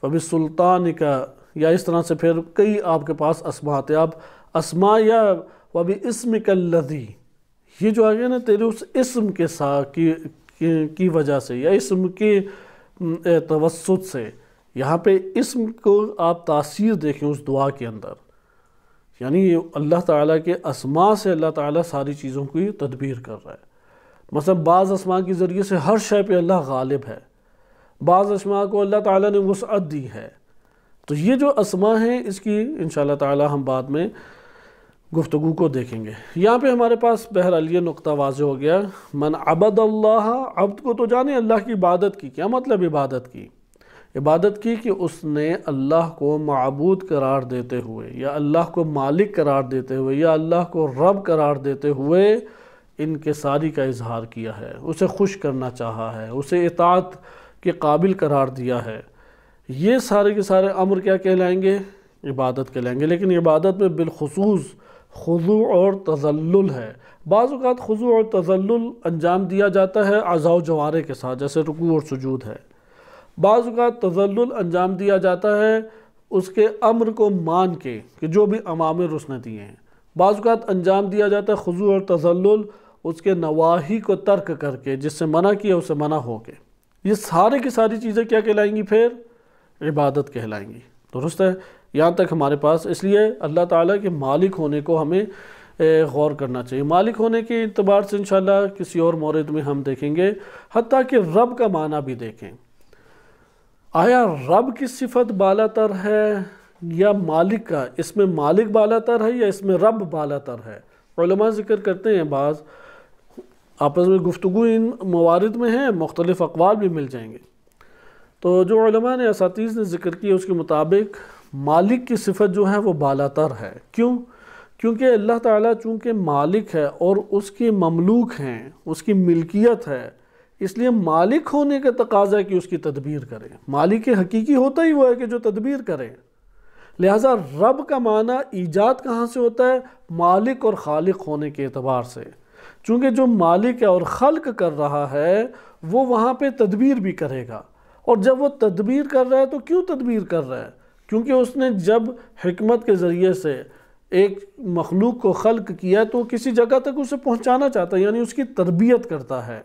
وَبِسُلْطَانِكَ، یا اس طرح سے پھر کئی آپ کے پاس اسماء آتے ہیں۔ آپ اسماء یا وَبِاسْمِكَ الَّذِي، یہ جو آگے نا تیرے اس اسم کے ساتھ کی وجہ سے یا اسم کے توسط سے، یہاں پہ اسم کو آپ تاثیر دیکھیں اس دعا کے اندر، یعنی اللہ تعالیٰ کے اسماء سے اللہ تعالیٰ ساری چیزوں کی تدبیر کر رہا ہے۔ مثلا بعض اسماء کے ذریعے سے ہر شے پہ اللہ غالب ہے، بعض اسماء کو اللہ تعالیٰ نے وسعت دی ہے۔ تو یہ جو اسماء ہیں اس کی انشاءاللہ تعالیٰ ہم بعد میں گفتگو کو دیکھیں گے۔ یہاں پہ ہمارے پاس بہرحال یہ نقطہ واضح ہو گیا، من عبد اللہ، عبد کو تو جانے اللہ کی عبادت کی، کیا مطلب عبادت کی؟ عبادت کی کہ اس نے اللہ کو معبود قرار دیتے ہوئے یا اللہ کو مالک قرار دیتے ہوئے یا اللہ کو رب قرار دیتے ہوئے انکساری کا اظہار کیا ہے، اسے خوش کرنا چاہا ہے، اسے اطاعت کے قابل قرار دیا ہے۔ یہ سارے کے سارے امر کیا کہلائیں گے؟ عبادت کہلائیں گے۔ لیکن عبادت میں بالخصوص خضوع اور تذلل ہے۔ بعض اوقات خضوع اور تذلل انجام دیا جاتا ہے اعضاء و جوارح کے ساتھ، جیسے رکوع اور سجود ہے۔ بعض اوقات تذلل انجام دیا جاتا ہے اس کے امر کو مان کے کہ جو بھی اوامر اس نے دیے ہیں۔ بعض اوقات انجام دیا جاتا ہے خضوع اور تذلل اس کے نواہی کو ترک کر کے، جس سے منع کیا اسے منع ہو کے۔ یہ سارے کی ساری چیزیں کیا کہلائیں گی؟ پھر عبادت کہلائیں گی۔ درست ہے؟ یہاں تک ہمارے پاس اس لیے اللہ تعالیٰ کے مالک ہونے کو ہمیں غور کرنا چاہیے۔ مالک ہونے کے اعتبار سے انشاءاللہ کسی اور مورد میں ہم دیکھیں گے، حتیٰ کہ رب کا معنی بھی دیکھیں۔ آیا رب کی صفت بالا تر ہے یا مالک کا؟ اس میں مالک بالا تر ہے یا اس میں رب بالا تر ہے؟ علماء ذکر کرتے ہیں، بعض آپس میں گفتگو ان موارد میں ہیں، مختلف اقوال بھی مل جائیں گے۔ تو جو علماء نے اساتذہ نے ذکر کیا اس کے مطابق مالک کی صفت جو ہے وہ بالاتر ہے. کیوں؟ کیونکہ اللہ تعالیٰ چونکہ مالک ہے اور اس کے مملوک ہیں، اس کی ملکیت ہے، اس لیے مالک ہونے کا تقاضا ہے کہ اس کی تدبیر کرے. مالک حقیقی ہوتا ہی وہ ہے کہ جو تدبیر کرے. لہٰذا رب کا معنی ایجاد کہاں سے ہوتا ہے؟ مالک اور خالق ہونے کے اعتبار سے. چونکہ جو مالک ہے اور خلق کر رہا ہے وہ وہاں پہ تدبیر بھی کرے گا. اور جب وہ تدبیر کر رہا ہے تو کیوں تدبیر کر رہا ہے؟ کیونکہ اس نے جب حکمت کے ذریعے سے ایک مخلوق کو خلق کیا تو کسی جگہ تک اسے پہنچانا چاہتا ہے، یعنی اس کی تربیت کرتا ہے.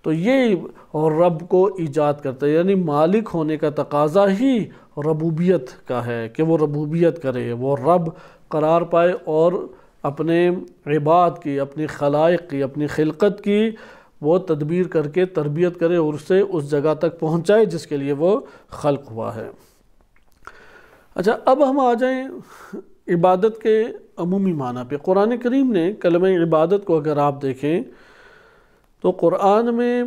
تو یہ اور رب کو ایجاد کرتا ہے، یعنی مالک ہونے کا تقاضا ہی ربوبیت کا ہے کہ وہ ربوبیت کرے، وہ رب قرار پائے اور اپنے عباد کی، اپنی خلائق کی، اپنی خلقت کی وہ تدبیر کر کے تربیت کرے اور اسے اس جگہ تک پہنچائے جس کے لیے وہ خلق ہوا ہے. اچھا، اب ہم آ جائیں عبادت کے عمومی معنی پہ. قرآن کریم نے کلمہ عبادت کو اگر آپ دیکھیں تو قرآن میں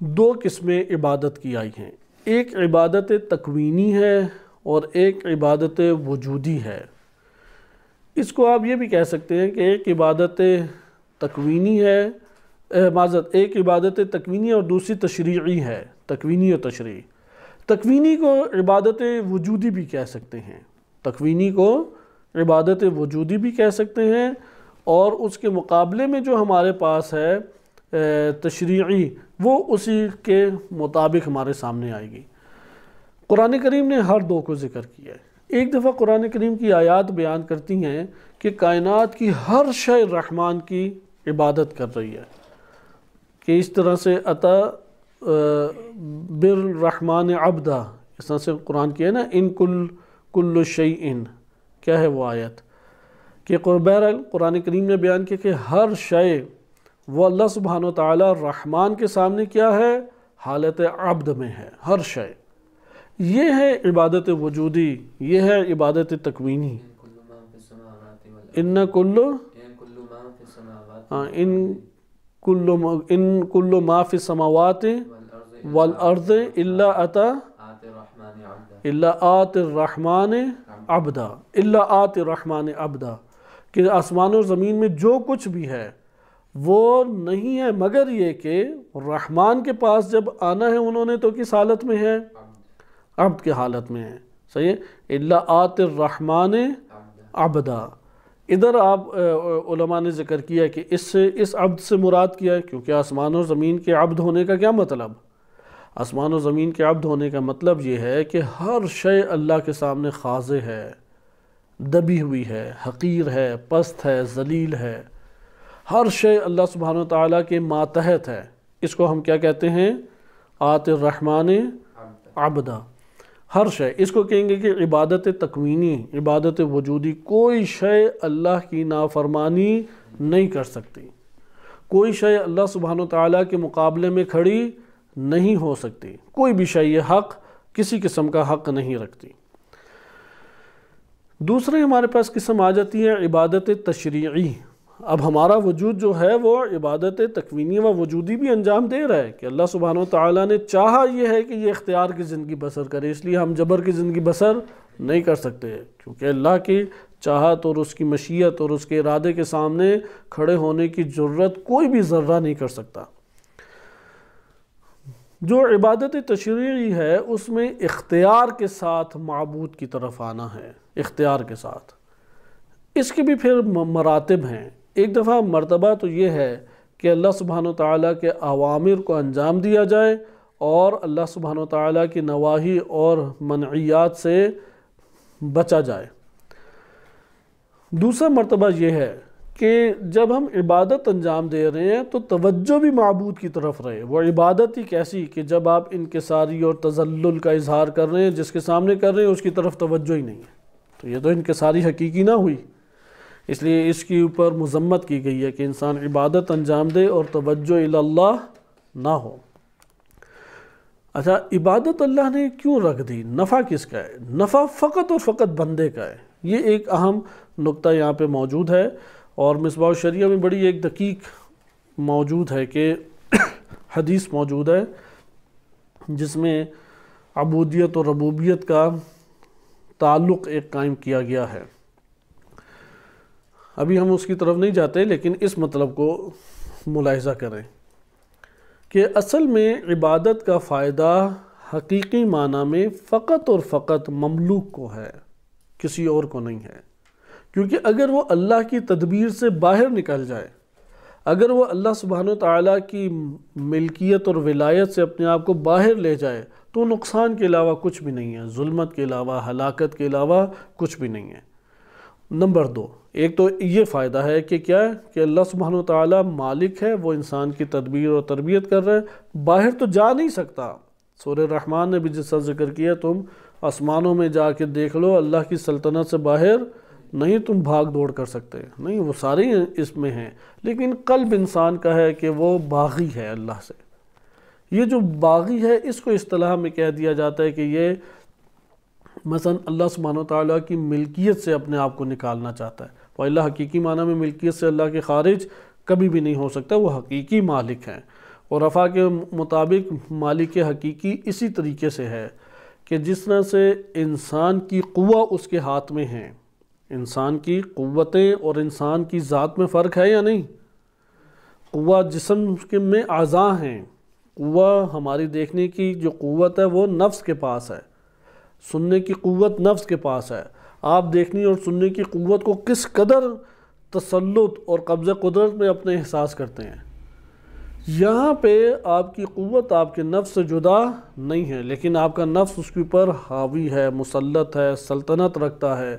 دو قسمیں عبادت کی آئی ہیں. ایک عبادت تکوینی ہے اور ایک عبادت وجودی ہے. اس کو آپ یہ بھی کہہ سکتے ہیں کہ ایک عبادت تکوینی ہے، ایک عبادت تکوینی اور دوسری تشریعی ہے، تکوینی اور تشریعی. تکوینی کو عبادت وجودی بھی کہہ سکتے ہیں، تکوینی کو عبادت وجودی بھی کہہ سکتے ہیں، اور اس کے مقابلے میں جو ہمارے پاس ہے تشریعی، وہ اسی کے مطابق ہمارے سامنے آئے گی. قرآن کریم نے ہر دو کو ذکر کیا ہے. ایک دفعہ قرآن کریم کی آیات بیان کرتی ہیں کہ کائنات کی ہر شے رحمان کی عبادت کر رہی ہے، کہ اس طرح سے عطا بالرحمن عبدا، اس طرح سے قرآن کی ہے نا، ان کل شیء، کیا ہے وہ آیت، کہ بہرحال قرآن کریم نے بیان کیا کہ ہر شے وہ اللہ سبحانہ وتعالی رحمان کے سامنے کیا ہے؟ حالت عبد میں ہے، ہر شے. یہ ہے عبادت وجودی، یہ ہے عبادت تکوینی. ان کل ما فی السماوات والارض الا آت الرحمن عبدا، الا آت الرحمن عبدا، کہ آسمان و زمین میں جو کچھ بھی ہے وہ نہیں ہے مگر یہ کہ رحمان کے پاس جب آنا ہے انہوں نے تو کس حالت میں ہے؟ عبد کے حالت میں ہے. صحیح ہے، الا آت الرحمن عبدا. ادھر آپ علماء نے ذکر کیا کہ اس عبد سے مراد کیا ہے، کیونکہ آسمان و زمین کے عبد ہونے کا کیا مطلب؟ آسمان و زمین کے عبد ہونے کا مطلب یہ ہے کہ ہر شے اللہ کے سامنے خاضع ہے، دبی ہوئی ہے، حقیر ہے، پست ہے، ذلیل ہے. ہر شے اللہ سبحانہ وتعالیٰ کے ماتحت ہے. اس کو ہم کیا کہتے ہیں؟ آت الرحمن عبدا. ہر شے، اس کو کہیں گے کہ عبادت تکوینی، عبادت وجودی. کوئی شے اللہ کی نافرمانی نہیں کر سکتی، کوئی شے اللہ سبحانہ وتعالیٰ کے مقابلے میں کھڑی نہیں ہو سکتی. کوئی بھی شے یہ حق کسی قسم کا حق نہیں رکھتی. دوسرے ہمارے پاس قسم آ جاتی ہے عبادت تشریعی. اب ہمارا وجود جو ہے وہ عبادت تکوینی و وجودی بھی انجام دے رہا ہے کہ اللہ سبحانہ وتعالیٰ نے چاہا یہ ہے کہ یہ اختیار کی زندگی بسر کرے، اس لیے ہم جبر کی زندگی بسر نہیں کر سکتے، کیونکہ اللہ کی چاہت اور اس کی مشیت اور اس کے ارادے کے سامنے کھڑے ہونے کی جرت کوئی بھی ذرہ نہیں کر سکتا. جو عبادت تشریعی ہے اس میں اختیار کے ساتھ معبود کی طرف آنا ہے، اختیار کے ساتھ. اس کے بھی پھر مراتب ہیں. ایک دفعہ مرتبہ تو یہ ہے کہ اللہ سبحانہ وتعالیٰ کے اوامر کو انجام دیا جائے اور اللہ سبحانہ وتعالیٰ کی نواہی اور منعیات سے بچا جائے. دوسرا مرتبہ یہ ہے کہ جب ہم عبادت انجام دے رہے ہیں تو توجہ بھی معبود کی طرف رہے. وہ عبادت ہی کیسی کہ جب آپ انکساری اور تذلل کا اظہار کر رہے ہیں، جس کے سامنے کر رہے ہیں اس کی طرف توجہ ہی نہیں ہے، تو یہ تو انکساری حقیقی نہ ہوئی. اس لیے اس کے اوپر مذمت کی گئی ہے کہ انسان عبادت انجام دے اور توجہ الی اللہ نہ ہو. اچھا، عبادت اللہ نے کیوں رکھ دی؟ نفع کس کا ہے؟ نفع فقط اور فقط بندے کا ہے. یہ ایک اہم نقطہ یہاں پہ موجود ہے، اور مصباح الشریعہ میں بڑی ایک دقیق موجود ہے کہ حدیث موجود ہے جس میں عبودیت اور ربوبیت کا تعلق ایک قائم کیا گیا ہے۔ ابھی ہم اس کی طرف نہیں جاتے، لیکن اس مطلب کو ملاحظہ کریں کہ اصل میں عبادت کا فائدہ حقیقی معنی میں فقط اور فقط مملوک کو ہے، کسی اور کو نہیں ہے۔ کیونکہ اگر وہ اللہ کی تدبیر سے باہر نکل جائے، اگر وہ اللہ سبحانہ وتعالیٰ کی ملکیت اور ولایت سے اپنے آپ کو باہر لے جائے تو نقصان کے علاوہ کچھ بھی نہیں ہے، ظلمت کے علاوہ، ہلاکت کے علاوہ کچھ بھی نہیں ہے۔ نمبر 2، ایک تو یہ فائدہ ہے کہ کیا ہے کہ اللہ سبحانہ وتعالیٰ مالک ہے، وہ انسان کی تدبیر اور تربیت کر رہے ہیں، باہر تو جا نہیں سکتا۔ سورہ رحمان نے بھی جس کا ذکر کیا، تم آسمانوں میں جا کے دیکھ لو، اللہ کی سلطنت سے باہر نہیں تم بھاگ دوڑ کر سکتے، نہیں، وہ سارے اس میں ہیں، لیکن قلب انسان کا ہے کہ وہ باغی ہے اللہ سے۔ یہ جو باغی ہے، اس کو اصطلاح میں کہہ دیا جاتا ہے کہ یہ مثلا اللہ سبحانہ وتعالیٰ کی ملکیت سے اپنے آپ کو نکالنا چاہتا ہے۔ وہ اللہ حقیقی معنی میں ملکیت سے اللہ کے خارج کبھی بھی نہیں ہو سکتا، وہ حقیقی مالک ہیں۔ اور رفع کے مطابق مالک حقیقی اسی طریقے سے ہے کہ جس طرح سے انسان کی قوہ اس کے ہاتھ میں ہیں، انسان کی قوتیں اور انسان کی ذات میں فرق ہے یا نہیں؟ قوہ جسم میں اعضاء ہیں، قوہ ہماری دیکھنے کی جو قوت ہے وہ نفس کے پاس ہے، سننے کی قوت نفس کے پاس ہے۔ آپ دیکھنے اور سننے کی قوت کو کس قدر تسلط اور قبضہ قدرت میں اپنے احساس کرتے ہیں۔ یہاں پہ آپ کی قوت آپ کے نفس سے جدا نہیں ہے، لیکن آپ کا نفس اس کے اوپر حاوی ہے، مسلط ہے، سلطنت رکھتا ہے۔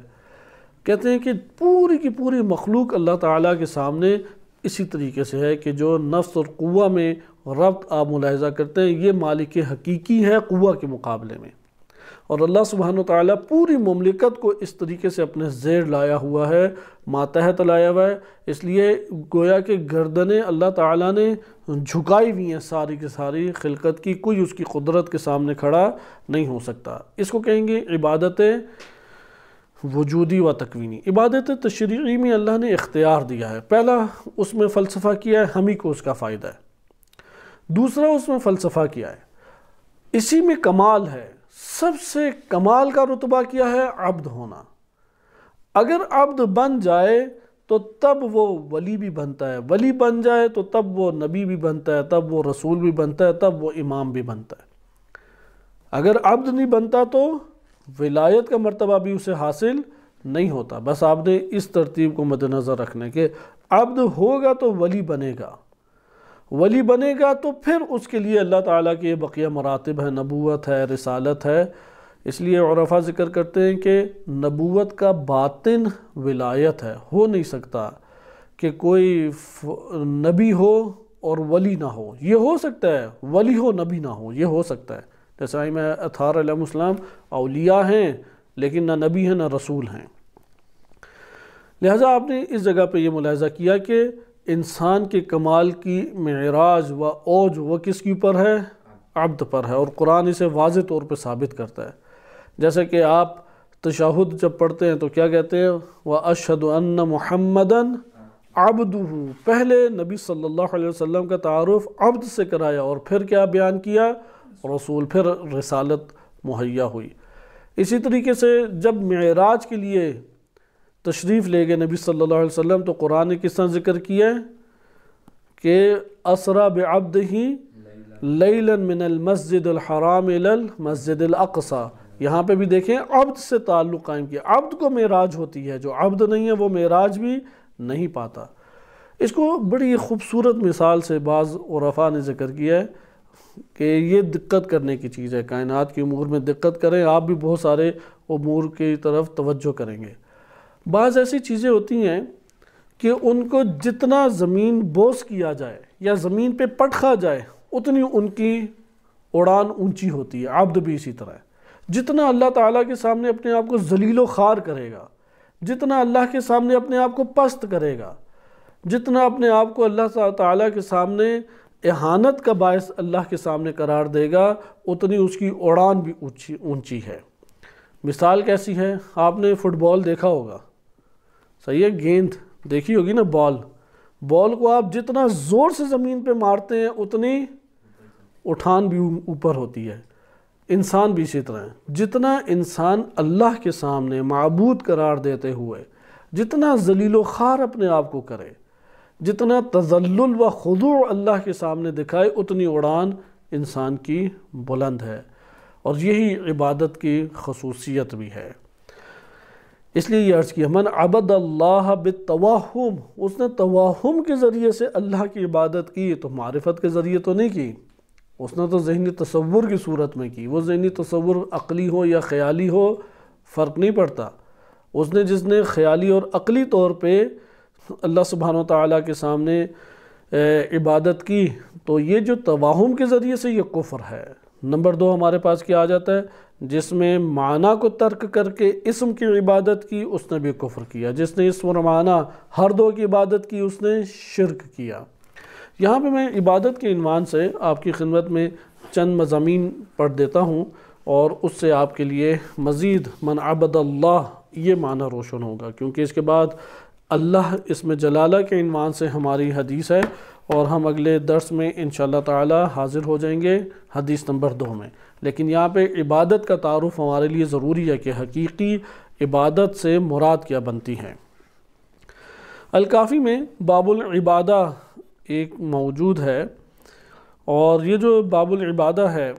کہتے ہیں کہ پوری کی پوری مخلوق اللہ تعالیٰ کے سامنے اسی طریقے سے ہے کہ جو نفس اور قوہ میں ربط آپ ملاحظہ کرتے ہیں، یہ مالک حقیقی ہے قوہ کے مقابلے میں۔ اور اللہ سبحانہ وتعالیٰ پوری مملکت کو اس طریقے سے اپنے زیر لایا ہوا ہے، ماتحت لایا ہوا ہے، اس لیے گویا کہ گردنیں اللہ تعالیٰ نے جھکائی ہوئی ہیں ساری کی ساری خلقت کی، کوئی اس کی قدرت کے سامنے کھڑا نہیں ہو سکتا۔ اس کو کہیں گے عبادت وجودی و تکوینی۔ عبادت تشریعی میں اللہ نے اختیار دیا ہے۔ پہلا اس میں فلسفہ کیا ہے، ہم ہی کو اس کا فائدہ ہے۔ دوسرا اس میں فلسفہ کیا ہے، اسی میں کمال ہے۔ سب سے کمال کا رتبہ کیا ہے؟ عبد ہونا۔ اگر عبد بن جائے تو تب وہ ولی بھی بنتا ہے، ولی بن جائے تو تب وہ نبی بھی بنتا ہے، تب وہ رسول بھی بنتا ہے، تب وہ امام بھی بنتا ہے۔ اگر عبد نہیں بنتا تو ولایت کا مرتبہ بھی اسے حاصل نہیں ہوتا۔ بس آپ نے اس ترتیب کو مد نظر رکھنا کہ عبد ہوگا تو ولی بنے گا، ولی بنے گا تو پھر اس کے لیے اللہ تعالیٰ کے بقیہ مراتب ہے، نبوت ہے، رسالت ہے۔ اس لیے عرفا ذکر کرتے ہیں کہ نبوت کا باطن ولایت ہے، ہو نہیں سکتا کہ کوئی نبی ہو اور ولی نہ ہو۔ یہ ہو سکتا ہے ولی ہو نبی نہ ہو، یہ ہو سکتا ہے۔ جیسے ائمہ اطہار علیہ السلام اولیاء ہیں لیکن نہ نبی ہیں نہ رسول ہیں۔ لہٰذا آپ نے اس جگہ پہ یہ ملاحظہ کیا کہ انسان کے کمال کی معراج و اوج وہ کس کے اوپر ہے؟ عبد پر ہے، اور قرآن اسے واضح طور پہ ثابت کرتا ہے۔ جیسے کہ آپ تشہد جب پڑھتے ہیں تو کیا کہتے ہیں؟ وَأَشْهَدُ أَنَّ مُحَمَّدًا عَبْدُهُ۔ پہلے نبی صلی اللہ علیہ وسلم کا تعارف عبد سے کرایا، اور پھر کیا بیان کیا؟ رسول، پھر رسالت مہیا ہوئی۔ اسی طریقے سے جب معراج کے لیے تشریف لے گئے نبی صلی اللہ علیہ وسلم تو قرآن نے کس طرح ذکر کیا ہے کہ اسرا بعبدہ لیلا من المسجد الحرام الی المسجد الاقصی۔ یہاں پہ بھی دیکھیں عبد سے تعلق قائم کیا، عبد کو معراج ہوتی ہے، جو عبد نہیں ہے وہ معراج بھی نہیں پاتا۔ اس کو بڑی خوبصورت مثال سے بعض عرفاء نے ذکر کیا ہے کہ یہ دقت کرنے کی چیز ہے، کائنات کے امور میں دقت کریں، آپ بھی بہت سارے امور کی طرف توجہ کریں گے۔ بعض ایسی چیزیں ہوتی ہیں کہ ان کو جتنا زمین بوس کیا جائے یا زمین پہ پٹخا جائے اتنی ان کی اڑان اونچی ہوتی ہے۔ عبد بھی اسی طرح ہے، جتنا اللہ تعالیٰ کے سامنے اپنے آپ کو ذلیل و خوار کرے گا، جتنا اللہ کے سامنے اپنے آپ کو پست کرے گا، جتنا اپنے آپ کو اللہ تعالیٰ کے سامنے اہانت کا باعث اللہ کے سامنے قرار دے گا، اتنی اس کی اڑان بھی اونچی ہے۔ مثال کیسی ہے؟ آپ نے فٹ بال دیکھا ہوگا، صحیح ہے، گیند دیکھی ہوگی نا، بال کو آپ جتنا زور سے زمین پہ مارتے ہیں اتنی اٹھان بھی اوپر ہوتی ہے۔ انسان بھی اسی طرح ہیں۔ جتنا انسان اللہ کے سامنے معبود قرار دیتے ہوئے جتنا ذلیل و خوار اپنے آپ کو کرے، جتنا تذلل و خضوع اللہ کے سامنے دکھائے، اتنی اڑان انسان کی بلند ہے، اور یہی عبادت کی خصوصیت بھی ہے۔ اس لیے یہ عرض کیا من عبد اللہ بالتوہم، اس نے توہم کے ذریعے سے اللہ کی عبادت کی، تو معرفت کے ذریعے تو نہیں کی، اس نے تو ذہنی تصور کی صورت میں کی۔ وہ ذہنی تصور عقلی ہو یا خیالی ہو فرق نہیں پڑتا، اس نے جس نے خیالی اور عقلی طور پہ اللہ سبحانہ وتعالیٰ کے سامنے عبادت کی، تو یہ جو توہم کے ذریعے سے یہ کفر ہے۔ نمبر 2 ہمارے پاس کیا آ جاتا ہے، جس میں معنی کو ترک کر کے اسم کی عبادت کی، اس نے بھی کفر کیا۔ جس نے اسم اور معنی ہر دو کی عبادت کی، اس نے شرک کیا۔ یہاں پہ میں عبادت کے عنوان سے آپ کی خدمت میں چند مضامین پڑھ دیتا ہوں، اور اس سے آپ کے لیے مزید من عبد اللہ یہ معنی روشن ہوگا، کیونکہ اس کے بعد اللہ اسم جلالہ کے عنوان سے ہماری حدیث ہے، اور ہم اگلے درس میں انشاءاللہ تعالی حاضر ہو جائیں گے حدیث نمبر 2 میں۔ لیکن یہاں پہ عبادت کا تعارف ہمارے لیے ضروری ہے کہ حقیقی عبادت سے مراد کیا بنتی ہے۔ الکافی میں باب العبادہ ایک موجود ہے، اور یہ جو باب العبادہ ہے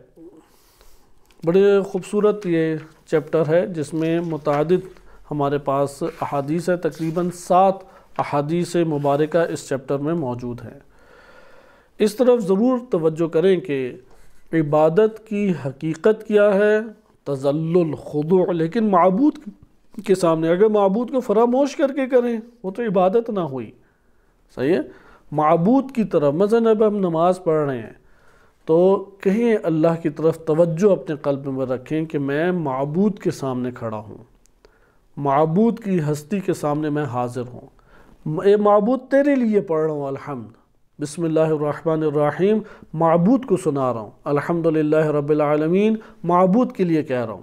بڑے خوبصورت یہ چیپٹر ہے، جس میں متعدد ہمارے پاس احادیث ہے، تقریباً 7 احادیث مبارکہ اس چیپٹر میں موجود ہیں۔ اس طرف ضرور توجہ کریں کہ عبادت کی حقیقت کیا ہے، تذلل، خضوع، لیکن معبود کے سامنے اگر معبود کو فراموش کر کے کریں وہ تو عبادت نہ ہوئی، صحیح ہے؟ معبود کی طرف مثلا اب ہم نماز پڑھ رہے ہیں تو کہیں اللہ کی طرف توجہ اپنے قلب میں رکھیں کہ میں معبود کے سامنے کھڑا ہوں، معبود کی ہستی کے سامنے میں حاضر ہوں، اے معبود تیرے لیے پڑھ رہا ہوں الحمد، بسم اللہ الرحمن الرحیم، معبود کو سنا رہا ہوں، الحمدللہ رب العالمین، معبود کے لیے کہہ رہا ہوں،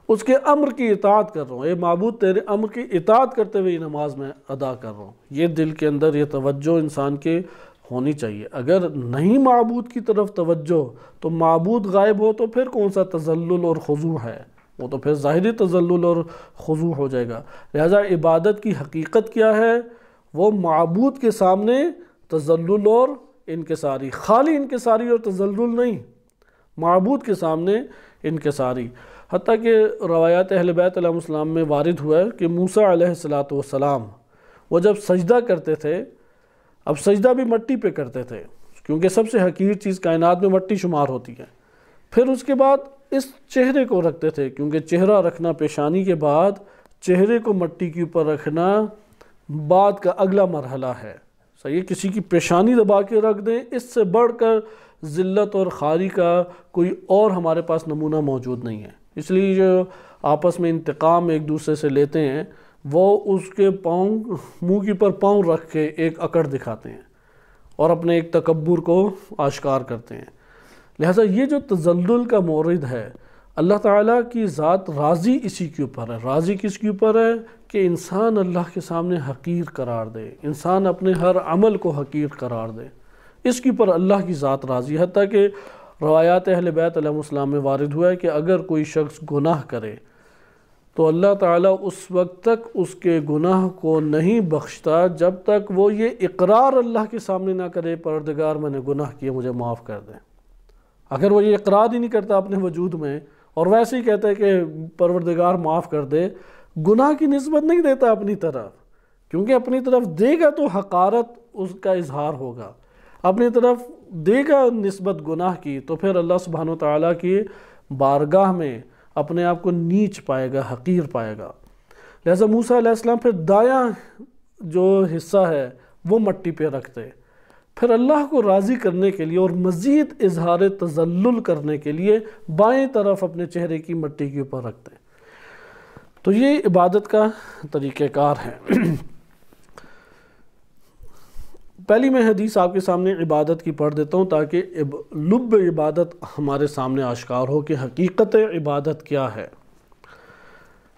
اس کے امر کی اطاعت کر رہا ہوں، اے معبود تیرے امر کی اطاعت کرتے ہوئے یہ نماز میں ادا کر رہا ہوں۔ یہ دل کے اندر یہ توجہ انسان کے ہونی چاہیے۔ اگر نہیں معبود کی طرف توجہ تو معبود غائب ہو تو پھر کون سا تذلل اور خضوع ہے، وہ تو پھر ظاہری تذلل اور خضوع ہو جائے گا۔ لہذا عبادت کی حقیقت کیا ہے، وہ معبود کے سامنے تذلل اور انکساری، خالی انکساری اور تذلل نہیں، معبود کے سامنے انکساری۔ حتیٰ کہ روایات اہل بیت علیہ السلام میں وارد ہوا ہے کہ موسیٰ علیہ السلام وہ جب سجدہ کرتے تھے، اب سجدہ بھی مٹی پہ کرتے تھے کیونکہ سب سے حقیر چیز کائنات میں مٹی شمار ہوتی ہے، پھر اس کے بعد اس چہرے کو رکھتے تھے، کیونکہ چہرہ رکھنا پیشانی کے بعد چہرے کو مٹی کے اوپر رکھنا بعد کا اگلا مرحلہ ہے، صحیح ہے؟ کسی کی پیشانی دبا کے رکھ دیں، اس سے بڑھ کر ذلت اور خواری کا کوئی اور ہمارے پاس نمونہ موجود نہیں ہے۔ اس لیے جو آپس میں انتقام ایک دوسرے سے لیتے ہیں وہ اس کے پاؤں منہ کے پر پاؤں رکھ کے ایک اکڑ دکھاتے ہیں اور اپنے ایک تکبر کو آشکار کرتے ہیں۔ لہٰذا یہ جو تذلل کا مورد ہے، اللہ تعالیٰ کی ذات راضی اسی کے اوپر ہے۔ راضی کس کے اوپر ہے کہ انسان اللہ کے سامنے حقیر قرار دے، انسان اپنے ہر عمل کو حقیر قرار دے، اس کے اوپر اللہ کی ذات راضی ہے۔ حتیٰ کہ روایات اہل بیت علیہ السلام میں وارد ہوا ہے کہ اگر کوئی شخص گناہ کرے تو اللہ تعالیٰ اس وقت تک اس کے گناہ کو نہیں بخشتا جب تک وہ یہ اقرار اللہ کے سامنے نہ کرے پروردگار میں نے گناہ کیا مجھے معاف کر دیں۔ اگر وہ یہ اقرار ہی نہیں کرتا اپنے وجود میں اور ویسے ہی کہتا ہے کہ پروردگار معاف کر دے، گناہ کی نسبت نہیں دیتا اپنی طرف، کیونکہ اپنی طرف دے گا تو حقارت اس کا اظہار ہوگا، اپنی طرف دے گا نسبت گناہ کی تو پھر اللہ سبحانہ وتعالیٰ کی بارگاہ میں اپنے آپ کو نیچ پائے گا، حقیر پائے گا۔ لہذا موسیٰ علیہ السلام پھر دایاں جو حصہ ہے وہ مٹی پہ رکھتے، پھر اللہ کو راضی کرنے کے لیے اور مزید اظہار تذلل کرنے کے لیے بائیں طرف اپنے چہرے کی مٹی کے اوپر رکھتے۔ تو یہ عبادت کا طریقہ کار ہے۔ پہلی میں حدیث آپ کے سامنے عبادت کی پڑھ دیتا ہوں تاکہ لب عبادت ہمارے سامنے آشکار ہو کہ حقیقت عبادت کیا ہے۔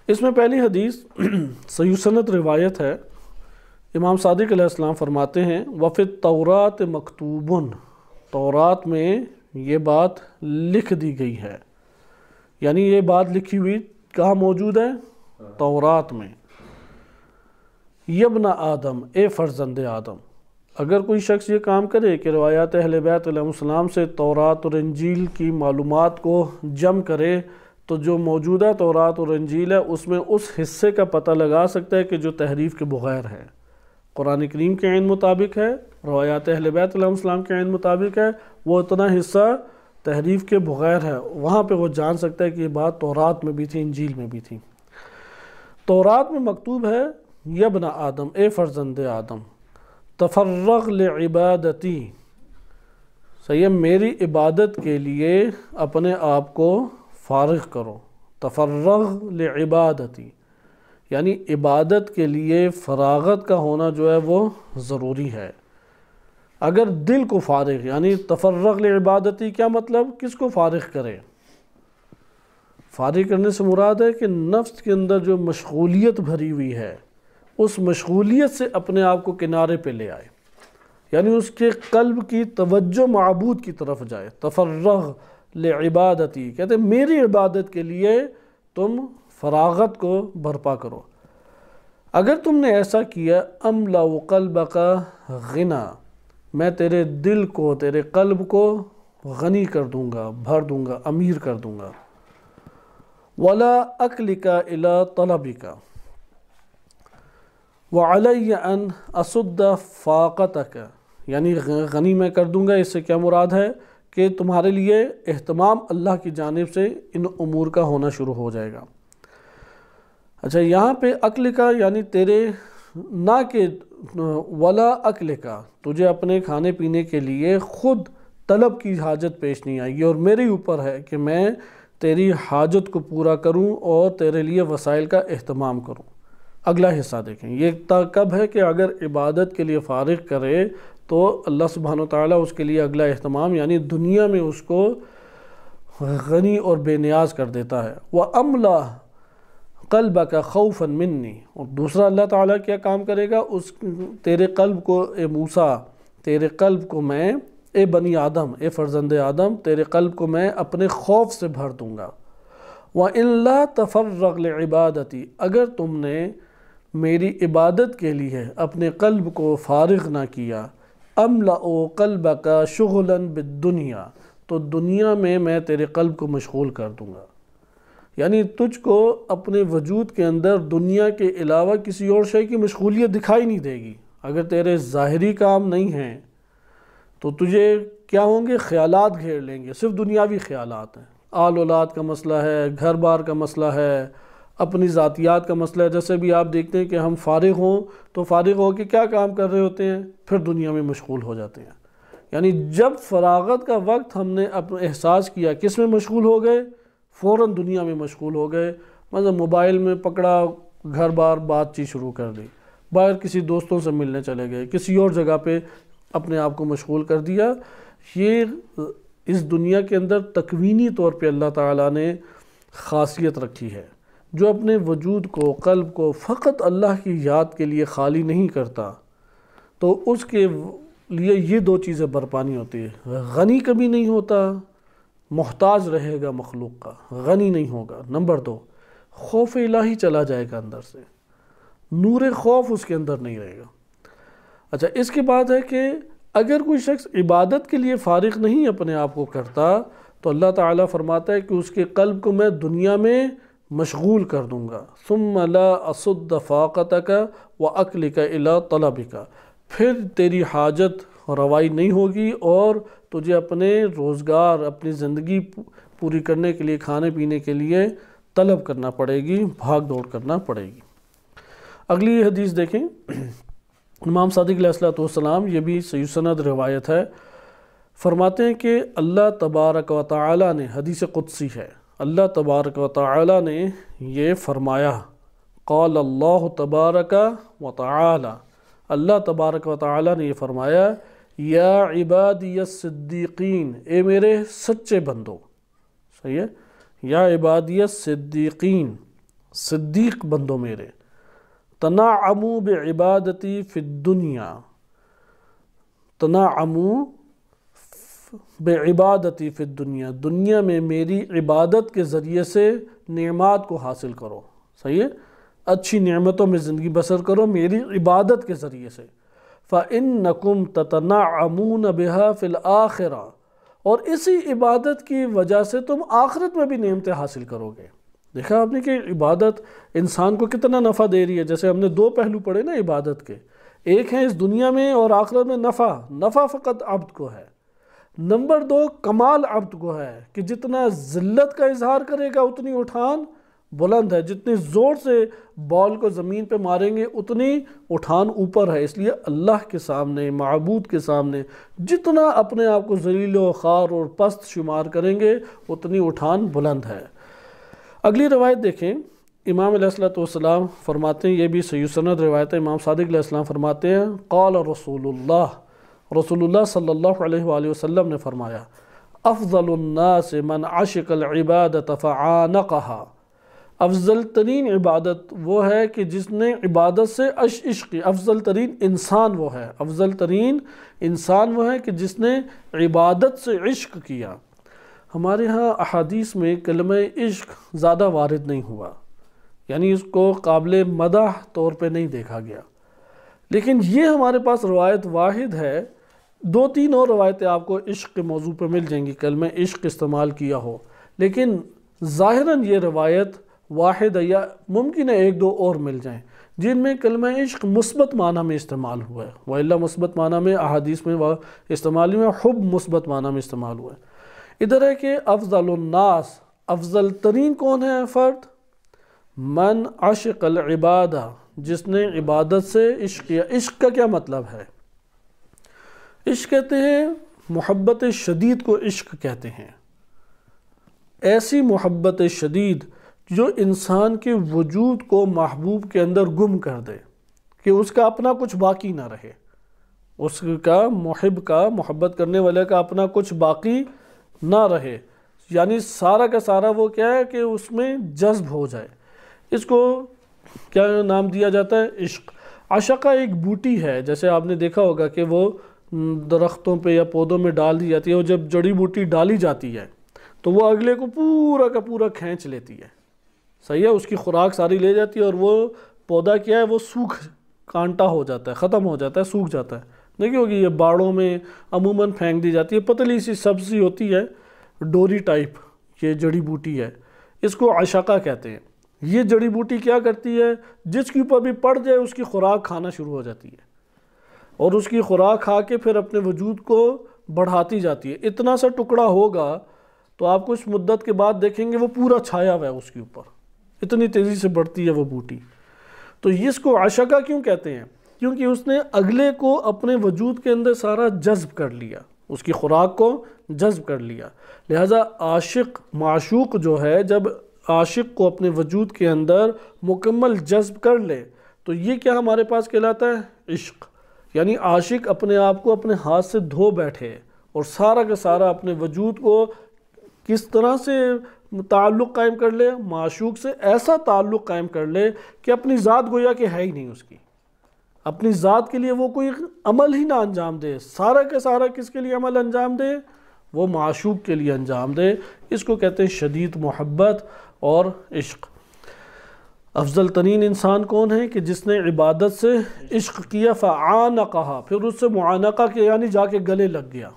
اس میں پہلی حدیث صحیح سند روایت ہے، امام صادق علیہ السلام فرماتے ہیں وَفِي التَّوْرَاتِ مَكْتُوبٌ، تورات میں یہ بات لکھ دی گئی ہے، یعنی یہ بات لکھی ہوئی کہاں موجود ہے؟ تورات میں۔ یبن آدم، اے فرزند آدم، اگر کوئی شخص یہ کام کرے کہ روایات اہل بیت علیہ السلام سے تورات اور انجیل کی معلومات کو جمع کرے تو جو موجودہ تورات اور انجیل ہے اس میں اس حصے کا پتہ لگا سکتا ہے کہ جو تحریف کے بغیر ہے، قرآن کریم کے عین مطابق ہے، روایات اہل بیت علیہ السلام کے عین مطابق ہے، وہ اتنا حصہ تحریف کے بغیر ہے، وہاں پہ وہ جان سکتا ہے کہ یہ بات تورات میں بھی تھی، انجیل میں بھی تھی۔ تورات میں مکتوب ہے یبن آدم، اے فرزند آدم، تفرغ لعبادتی، صحیح ہے، میری عبادت کے لیے اپنے آپ کو فارغ کرو، تفرغ لعبادتی، یعنی عبادت کے لیے فراغت کا ہونا جو ہے وہ ضروری ہے۔ اگر دل کو فارغ، یعنی تفرغ لعبادتی کیا مطلب؟ کس کو فارغ کرے؟ فارغ کرنے سے مراد ہے کہ نفس کے اندر جو مشغولیت بھری ہوئی ہے اس مشغولیت سے اپنے آپ کو کنارے پہ لے آئے، یعنی اس کے قلب کی توجہ معبود کی طرف جائے۔ تفرغ لعبادتی کہتے ہیں میری عبادت کے لیے تم فراغت کو برپا کرو۔ اگر تم نے ایسا کیا، املا قلبک غنا، میں تیرے دل کو، تیرے قلب کو غنی کر دوں گا، بھر دوں گا، امیر کر دوں گا۔ ولا اکلک الی طلبک وعلی ان اسد فاقتک، یعنی غنی میں کر دوں گا، اس سے کیا مراد ہے کہ تمہارے لیے اہتمام اللہ کی جانب سے ان امور کا ہونا شروع ہو جائے گا۔ اچھا، یہاں پہ عقل کا یعنی تیرے، نہ کہ ولا عقل کا، تجھے اپنے کھانے پینے کے لیے خود طلب کی حاجت پیش نہیں آئے گی، اور میرے اوپر ہے کہ میں تیری حاجت کو پورا کروں اور تیرے لیے وسائل کا اہتمام کروں۔ اگلا حصہ دیکھیں، یہ کب ہے کہ اگر عبادت کے لیے فارغ کرے تو اللہ سبحانہ وتعالیٰ اس کے لیے اگلا اہتمام یعنی دنیا میں اس کو غنی اور بے نیاز کر دیتا ہے۔ وَأَمْلَا قَلْبَكَ خَوْفًا مِنِّي، اور دوسرا اللہ تعالیٰ کیا کام کرے گا؟ اس تیرے قلب کو، اے موسیٰ، تیرے قلب کو میں، اے بنی آدم، اے فرزند آدم، تیرے قلب کو میں اپنے خوف سے بھر دوں گا۔ وَإِن لَا تَفَرَّغْ لِعِبَادَتِي، اگر تم نے میری عبادت کے لیے اپنے قلب کو فارغ نہ کیا، املأ قلبک شغلا بالدنیا، تو دنیا میں تیرے قلب کو مشغول کر دوں گا، یعنی تجھ کو اپنے وجود کے اندر دنیا کے علاوہ کسی اور شے کی مشغولیت دکھائی نہیں دے گی۔ اگر تیرے ظاہری کام نہیں ہیں تو تجھے کیا ہوں گے؟ خیالات گھیر لیں گے، صرف دنیاوی خیالات ہیں، آل اولاد کا مسئلہ ہے، گھر بار کا مسئلہ ہے، اپنی ذاتیات کا مسئلہ ہے۔ جیسے بھی آپ دیکھتے ہیں کہ ہم فارغ ہوں تو فارغ ہو کے کیا کام کر رہے ہوتے ہیں؟ پھر دنیا میں مشغول ہو جاتے ہیں۔ یعنی جب فراغت کا وقت ہم نے اپنا احساس کیا، کس میں مشغول ہو گئے؟ فوراً دنیا میں مشغول ہو گئے، مطلب موبائل میں پکڑا، گھر بار بات چیت شروع کر دی، باہر کسی دوستوں سے ملنے چلے گئے، کسی اور جگہ پہ اپنے آپ کو مشغول کر دیا۔ یہ اس دنیا کے اندر تکوینی طور پہ اللہ تعالیٰ نے خاصیت رکھی ہے، جو اپنے وجود کو، قلب کو فقط اللہ کی یاد کے لیے خالی نہیں کرتا تو اس کے لیے یہ دو چیزیں برپانی ہوتی ہے۔ غنی کبھی نہیں ہوتا، محتاج رہے گا مخلوق کا، غنی نہیں ہوگا۔ نمبر 2، خوف الہی چلا جائے گا اندر سے، نور خوف اس کے اندر نہیں رہے گا۔ اچھا، اس کے بعد ہے کہ اگر کوئی شخص عبادت کے لیے فارغ نہیں اپنے آپ کو کرتا تو اللہ تعالیٰ فرماتا ہے کہ اس کے قلب کو میں دنیا میں مشغول کر دوں گا۔ ثم لا اصد فاقتک واکلک الی طلبک، پھر تیری حاجت روائی نہیں ہوگی اور تجھے اپنے روزگار، اپنی زندگی پوری کرنے کے لیے، کھانے پینے کے لیے طلب کرنا پڑے گی، بھاگ دوڑ کرنا پڑے گی۔ اگلی حدیث دیکھیں، امام صادق علیہ السلام، یہ بھی صحیح سند روایت ہے، فرماتے ہیں کہ اللہ تبارک و تعالیٰ نے، حدیث قدسی ہے، اللہ تبارک و تعالیٰ نے یہ فرمایا، قال اللہ تبارک و تعالی، اللہ تبارک و تعالیٰ نے یہ فرمایا، یا عبادی الصدیقین، اے میرے سچے بندو، صحیح ہے، یا عبادی الصدیقین، صدیق بندو میرے، تنعموا بعبادتی فی الدنیا، تنعموا بعبادتی فی الدنیا، دنیا میں میری عبادت کے ذریعے سے نعمات کو حاصل کرو، صحیح ہے، اچھی نعمتوں میں زندگی بسر کرو میری عبادت کے ذریعے سے۔ فَإِنَّكُمْ تَتَنَعَّمُونَ بِهَا فِي الْآخِرَةِ، اور اسی عبادت کی وجہ سے تم آخرت میں بھی نعمتیں حاصل کرو گے۔ دیکھا آپ نے کہ عبادت انسان کو کتنا نفع دے رہی ہے، جیسے ہم نے دو پہلو پڑھے نا عبادت کے، ایک ہے اس دنیا میں اور آخرت میں نفع فقط عبد کو ہے، نمبر دو کمال عبد کو ہے کہ جتنا ذلت کا اظہار کرے گا اتنی اٹھان بلند ہے، جتنی زور سے بال کو زمین پہ ماریں گے اتنی اٹھان اوپر ہے۔ اس لیے اللہ کے سامنے، معبود کے سامنے جتنا اپنے آپ کو ذلیل و خوار اور پست شمار کریں گے اتنی اٹھان بلند ہے۔ اگلی روایت دیکھیں، امام علیہ السلام فرماتے ہیں، یہ بھی صحیح سند روایت ہے، امام صادق علیہ السلام فرماتے ہیں، قال رسول اللہ صلی اللہ علیہ وآلہ وسلم نے فرمایا، افضل الناس من عشق العبادت فعانقها، افضل ترین عبادت وہ ہے کہ جس نے عبادت سے عشق کی، افضل ترین انسان وہ ہے، افضل ترین انسان وہ ہے کہ جس نے عبادت سے عشق کیا۔ ہمارے ہاں احادیث میں کلمہ عشق زیادہ وارد نہیں ہوا، یعنی اس کو قابل مدح طور پہ نہیں دیکھا گیا، لیکن یہ ہمارے پاس روایت واحد ہے، دو تین اور روایتیں آپ کو عشق کے موضوع پہ مل جائیں گی، کلمہ عشق استعمال کیا ہو، لیکن ظاہراً یہ روایت واحد ہے، یا ممکن ہے ایک دو اور مل جائیں جن میں کلمہ عشق مثبت معنی میں استعمال ہوا ہے، وَإِلَّا مثبت معنی میں احادیث میں استعمال ہوا ہے، حب مثبت معنی میں استعمال ہوا ہے۔ ادھر ہے کہ افضل الناس، افضل ترین کون ہے فرد؟ من عشق العبادہ، جس نے عبادت سے عشق کیا۔ عشق کا کیا مطلب ہے؟ عشق کہتے ہیں محبت شدید کو عشق کہتے ہیں، ایسی محبت شدید جو انسان کے وجود کو محبوب کے اندر گم کر دے کہ اس کا اپنا کچھ باقی نہ رہے، اس کا محب کا، محبت کرنے والے کا اپنا کچھ باقی نہ رہے، یعنی سارا کا سارا وہ کیا ہے کہ اس میں جذب ہو جائے۔ اس کو کیا نام دیا جاتا ہے؟ عشق۔ عشقہ ایک بوٹی ہے، جیسے آپ نے دیکھا ہوگا کہ وہ درختوں پہ یا پودوں میں ڈال دی جاتی ہے، اور جب جڑی بوٹی ڈالی جاتی ہے تو وہ اگلے کو پورا کا پورا کھینچ لیتی ہے، صحیح ہے، اس کی خوراک ساری لے جاتی ہے، اور وہ پودا کیا ہے، وہ سوکھ کانٹا ہو جاتا ہے، ختم ہو جاتا ہے، سوکھ جاتا ہے۔ دیکھیں ہوگی یہ باڑوں میں عموماً پھینک دی جاتی ہے، پتلی سی سبزی ہوتی ہے، ڈوری ٹائپ، یہ جڑی بوٹی ہے، اس کو عشقہ کہتے ہیں۔ یہ جڑی بوٹی کیا کرتی ہے؟ جس کے اوپر بھی پڑ جائے اس کی خوراک کھانا شروع ہو جاتی ہے، اور اس کی خوراک کھا کے پھر اپنے وجود کو بڑھاتی جاتی ہے۔ اتنا سا ٹکڑا ہوگا تو آپ کچھ مدت کے بعد دیکھیں گے وہ پورا چھایا ہوا ہے اس کے اوپر، اتنی تیزی سے بڑھتی ہے وہ بوٹی۔ تو اس کو عشقہ کیوں کہتے ہیں؟ کیونکہ اس نے اگلے کو اپنے وجود کے اندر سارا جذب کر لیا، اس کی خوراک کو جذب کر لیا۔ لہٰذا عاشق، معشوق جو ہے، جب عاشق کو اپنے وجود کے اندر مکمل جذب کر لے تو یہ کیا ہمارے پاس کہلاتا ہے؟ عشق۔ یعنی عاشق اپنے آپ کو اپنے ہاتھ سے دھو بیٹھے اور سارا کا سارا اپنے وجود کو کس طرح سے تعلق قائم کر لے؟ معشوق سے ایسا تعلق قائم کر لے کہ اپنی ذات گویا کہ ہے ہی نہیں اس کی، اپنی ذات کے لیے وہ کوئی عمل ہی نہ انجام دے، سارا کا سارا کس کے لیے عمل انجام دے؟ وہ معشوق کے لیے انجام دے۔ اس کو کہتے ہیں شدید محبت اور عشق۔ افضل ترین انسان کون ہے کہ جس نے عبادت سے عشق کیا، فعانقہا، پھر اس سے معانقہ کیا، یعنی جا کے گلے لگ گیا،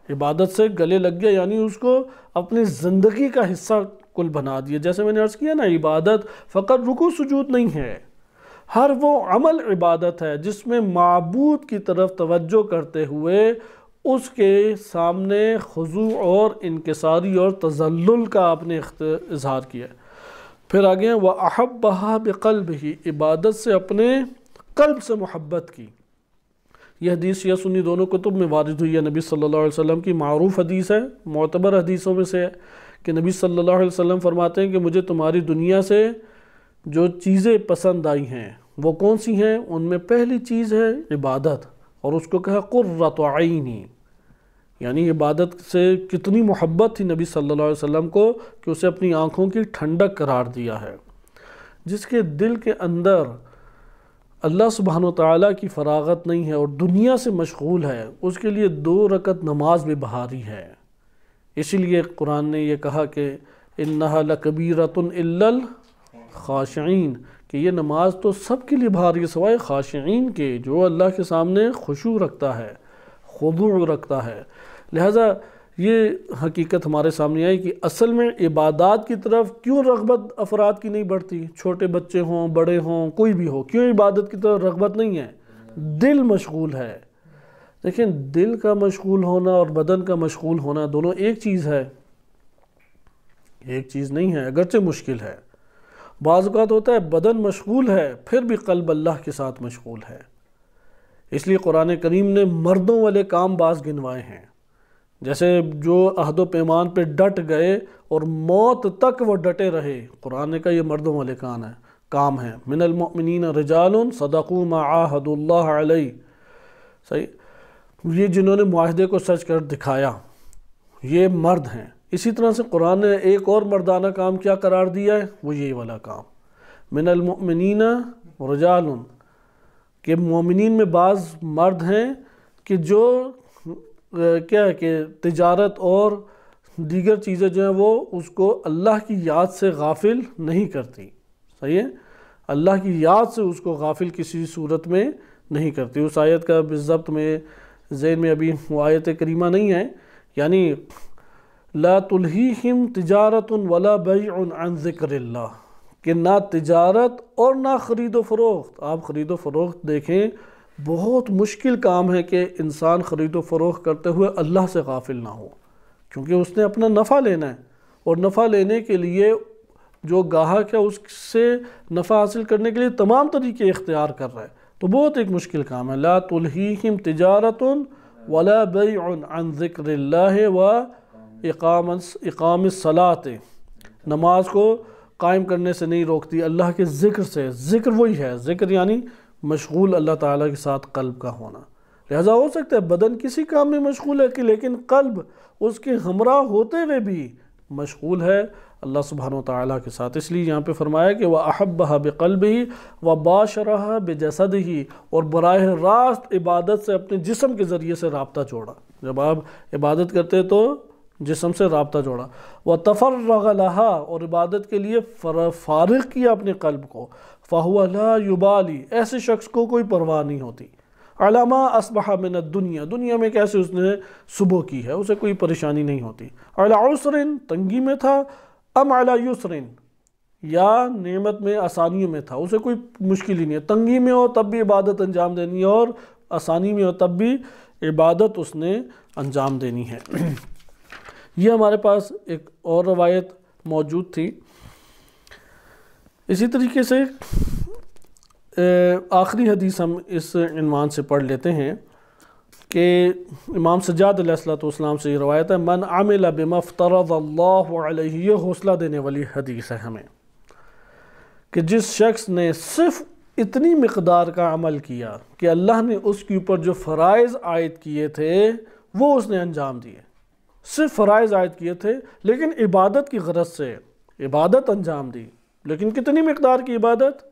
عبادت سے گلے لگ گیا، یعنی اس کو اپنی زندگی کا حصہ کل بنا دیا۔ جیسے میں نے عرض کیا نا، عبادت فقط رکوع سجود نہیں ہے، ہر وہ عمل عبادت ہے جس میں معبود کی طرف توجہ کرتے ہوئے اس کے سامنے خضوع اور انکساری اور تذلل کا آپ نے اظہار کیا۔ پھر آگے ہیں وَأَحَبَّهَا بِقَلْبِهِ، عبادت سے اپنے قلب سے محبت کی۔ یہ حدیث شیعہ سنی دونوں کتب میں وارد ہوئی ہے، نبی صلی اللہ علیہ وسلم کی معروف حدیث ہے، معتبر حدیثوں میں سے ہے کہ نبی صلی اللہ علیہ وسلم فرماتے ہیں کہ مجھے تمہاری دنیا سے جو چیزیں پسند آئی ہیں وہ کون سی ہیں؟ ان میں پہلی چیز ہے عبادت، اور اس کو کہا قرۃ عینی، یعنی عبادت سے کتنی محبت تھی نبی صلی اللہ علیہ وسلم کو کہ اسے اپنی آنکھوں کی ٹھنڈک قرار دیا ہے۔ جس کے دل کے اندر اللہ سبحانہ وتعالیٰ کی فراغت نہیں ہے اور دنیا سے مشغول ہے، اس کے لیے 2 رکعت نماز بھی بھاری ہے۔ اسی لیے قرآن نے یہ کہا کہ اِنَّهَا لَكَبِيرَةٌ إِلَّا الْخَاشِعِينَ، کہ یہ نماز تو سب کے لیے بھاری ہے سوائے خاشعین کے، جو اللہ کے سامنے خشوع رکھتا ہے، خضوع رکھتا ہے۔ لہٰذا یہ حقیقت ہمارے سامنے آئی کہ اصل میں عبادات کی طرف کیوں رغبت افراد کی نہیں بڑھتی، چھوٹے بچے ہوں بڑے ہوں کوئی بھی ہو، کیوں عبادت کی طرف رغبت نہیں ہے؟ دل مشغول ہے۔ دیکھیں دل کا مشغول ہونا اور بدن کا مشغول ہونا دونوں ایک چیز ہے، ایک چیز نہیں ہے، اگرچہ مشکل ہے۔ بعض اوقات ہوتا ہے بدن مشغول ہے پھر بھی قلب اللہ کے ساتھ مشغول ہے۔ اس لیے قرآن کریم نے مردوں والے کام بعض گنوائے ہیں، جیسے جو عہد و پیمان پہ ڈٹ گئے اور موت تک وہ ڈٹے رہے، قرآن کا یہ مردوں والے کام ہیں۔ من المؤمنین رجال صدقوا ما عاہدوا اللہ علیہ، صحیح، یہ جنہوں نے معاہدے کو سچ کر دکھایا یہ مرد ہیں۔ اسی طرح سے قرآن نے ایک اور مردانہ کام کیا قرار دیا ہے، وہ یہی والا کام، من المؤمنین رجال، کہ مومنین میں بعض مرد ہیں کہ جو کیا ہے کہ تجارت اور دیگر چیزیں جو ہیں وہ اس کو اللہ کی یاد سے غافل نہیں کرتی، صحیح ہے، اللہ کی یاد سے اس کو غافل کسی صورت میں نہیں کرتی۔ اس آیت کا بالضبط میں ذہن میں ابھی وہ آیت کریمہ نہیں ہے، یعنی لا تلہیہم تجارت ولا بیع عن ذکر اللہ، کہ نہ تجارت اور نہ خرید و فروخت۔ آپ خرید و فروخت دیکھیں بہت مشکل کام ہے کہ انسان خرید و فروخت کرتے ہوئے اللہ سے غافل نہ ہو، کیونکہ اس نے اپنا نفع لینا ہے اور نفع لینے کے لیے جو گاہک ہے اس سے نفع حاصل کرنے کے لیے تمام طریقے اختیار کر رہا ہے، تو بہت ایک مشکل کام ہے۔ لا تلہیہم تجارت ولا بیع عن ذکر اللہ و اقام الصلاۃ، نماز کو قائم کرنے سے نہیں روکتی، اللہ کے ذکر سے۔ ذکر وہی ہے، ذکر یعنی مشغول اللہ تعالیٰ کے ساتھ قلب کا ہونا۔ لہذا ہو سکتا ہے بدن کسی کام میں مشغول ہے کہ لیکن قلب اس کے ہمراہ ہوتے ہوئے بھی مشغول ہے اللہ سبحانہ وتعالیٰ کے ساتھ۔ اس لیے یہاں پہ فرمایا کہ وَأَحَبَّهَا بِقَلْبِهِ وَبَاشَرَهَا بِجَسَدِهِ، اور براہ راست عبادت سے اپنے جسم کے ذریعے سے رابطہ جوڑا۔ جب آپ عبادت کرتے تو جسم سے رابطہ جوڑا، وَتَفَرَّغَ لَهَا، اور عبادت کے لیے فارغ کیا اپنے قلب کو، فَهُوَ لَا يُبَالِي، ایسے شخص کو کوئی پرواہ نہیں ہوتی، عَلَى مَا أَصْبَحَ مِنَ الدُّنْيَا، دنیا میں کیسے اس نے صبح کی ہے اسے کوئی پریشانی نہیں ہوتی، عَلَى عُسْرٍ، تنگی میں تھا، ام عَلَى يُسْرٍ، یا نعمت میں آسانیوں میں تھا، اسے کوئی مشکل ہی نہیں ہے، تنگی میں ہو تب بھی عبادت انجام دینی ہے اور آسانی میں ہو تب بھی عبادت اس نے انجام دینی ہے۔ یہ ہمارے پاس ایک اور روایت موجود تھی۔ اسی طریقے سے آخری حدیث ہم اس عنوان سے پڑھ لیتے ہیں کہ امام سجاد علیہ السلام سے یہ روایت ہے، من عمل بما افترض اللہ علیہ، یہ حوصلہ دینے والی حدیث ہے ہمیں، کہ جس شخص نے صرف اتنی مقدار کا عمل کیا کہ اللہ نے اس کے اوپر جو فرائض عائد کیے تھے وہ اس نے انجام دیے، صرف فرائض عائد کیے تھے لیکن عبادت کی غرض سے عبادت انجام دی، لیکن کتنی مقدار کی عبادت؟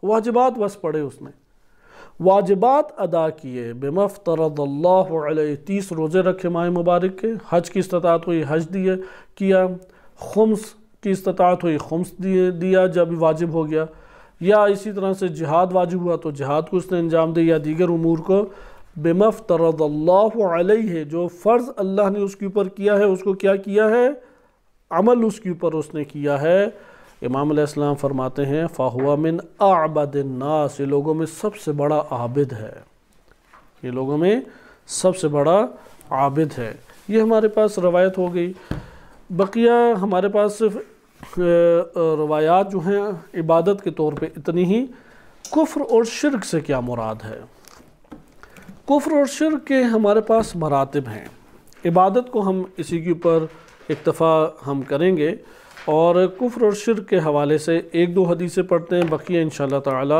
واجبات بس پڑھے، اس نے واجبات ادا کیے، بما افترض اللہ علیہ، 30 روزے رکھے ماہ مبارک کے، حج کی استطاعت ہوئی حج کیا، خمس کی استطاعت ہوئی خمس دیا جب واجب ہو گیا، یا اسی طرح سے جہاد واجب ہوا تو جہاد کو اس نے انجام دیا، دیگر امور کو بما افترض اللہ علیہ، جو فرض اللہ نے اس کے اوپر کیا ہے اس کو کیا کیا ہے؟ عمل اس کے اوپر اس نے کیا ہے۔ امام علیہ السلام فرماتے ہیں فَهُوَ مِنْ أَعْبَدِ النَّاسِ، یہ لوگوں میں سب سے بڑا عابد ہے، یہ لوگوں میں سب سے بڑا عابد ہے۔ یہ ہمارے پاس روایت ہو گئی۔ بقیہ ہمارے پاس صرف روایات جو ہیں عبادت کے طور پہ اتنی ہی۔ کفر اور شرک سے کیا مراد ہے؟ کفر اور شرک کے ہمارے پاس مراتب ہیں، عبادت کو ہم اسی کے اوپر اکتفا ہم کریں گے، اور کفر اور شرک کے حوالے سے 1-2 حدیثیں پڑھتے ہیں، بقیہ انشاءاللہ تعالی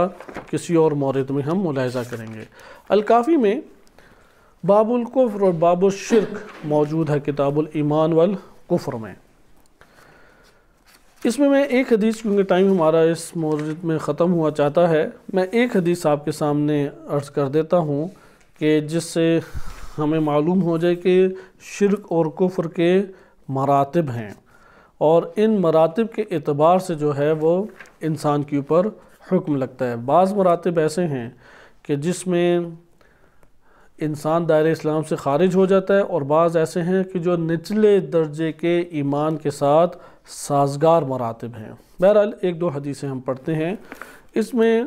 کسی اور مورد میں ہم ملاحظہ کریں گے۔ الکافی میں باب الکفر اور باب الشرک موجود ہے، کتاب الایمان والکفر میں۔ اس میں ایک حدیث، کیونکہ ٹائم ہمارا اس مورد میں ختم ہوا چاہتا ہے، میں ایک حدیث آپ کے سامنے عرض کر دیتا ہوں کہ جس سے ہمیں معلوم ہو جائے کہ شرک اور کفر کے مراتب ہیں، اور ان مراتب کے اعتبار سے جو ہے وہ انسان کے اوپر حکم لگتا ہے۔ بعض مراتب ایسے ہیں کہ جس میں انسان دائرہ اسلام سے خارج ہو جاتا ہے، اور بعض ایسے ہیں کہ جو نچلے درجے کے ایمان کے ساتھ سازگار مراتب ہیں۔ بہرحال ایک دو حدیثیں ہم پڑھتے ہیں۔ اس میں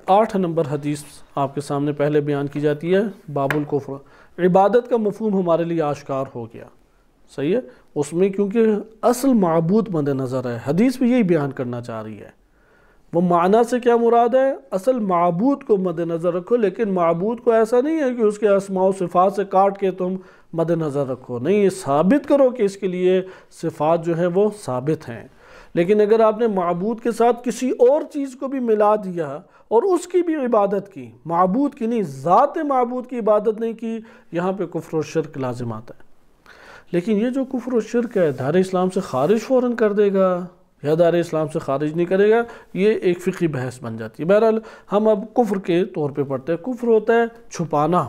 8 نمبر حدیث آپ کے سامنے پہلے بیان کی جاتی ہے، باب الکفر۔ عبادت کا مفہوم ہمارے لیے آشکار ہو گیا، صحیح ہے؟ اس میں کیونکہ اصل معبود مد نظر ہے، حدیث بھی یہی بیان کرنا چاہ رہی ہے۔ وہ معنی سے کیا مراد ہے؟ اصل معبود کو مد نظر رکھو، لیکن معبود کو ایسا نہیں ہے کہ اس کے اسماء و صفات سے کاٹ کے تم مد نظر رکھو، نہیں، یہ ثابت کرو کہ اس کے لیے صفات جو ہیں وہ ثابت ہیں۔ لیکن اگر آپ نے معبود کے ساتھ کسی اور چیز کو بھی ملا دیا اور اس کی بھی عبادت کی، معبود کی نہیں، ذات معبود کی عبادت نہیں کی، یہاں پہ کفر و شرک لازم آتا ہے۔ لیکن یہ جو کفر و شرک ہے دائرہ اسلام سے خارج فوراً کر دے گا یا دائرہ اسلام سے خارج نہیں کرے گا، یہ ایک فقہی بحث بن جاتی ہے۔ بہرحال ہم اب کفر کے طور پہ پڑھتے ہیں۔ کفر ہوتا ہے چھپانا،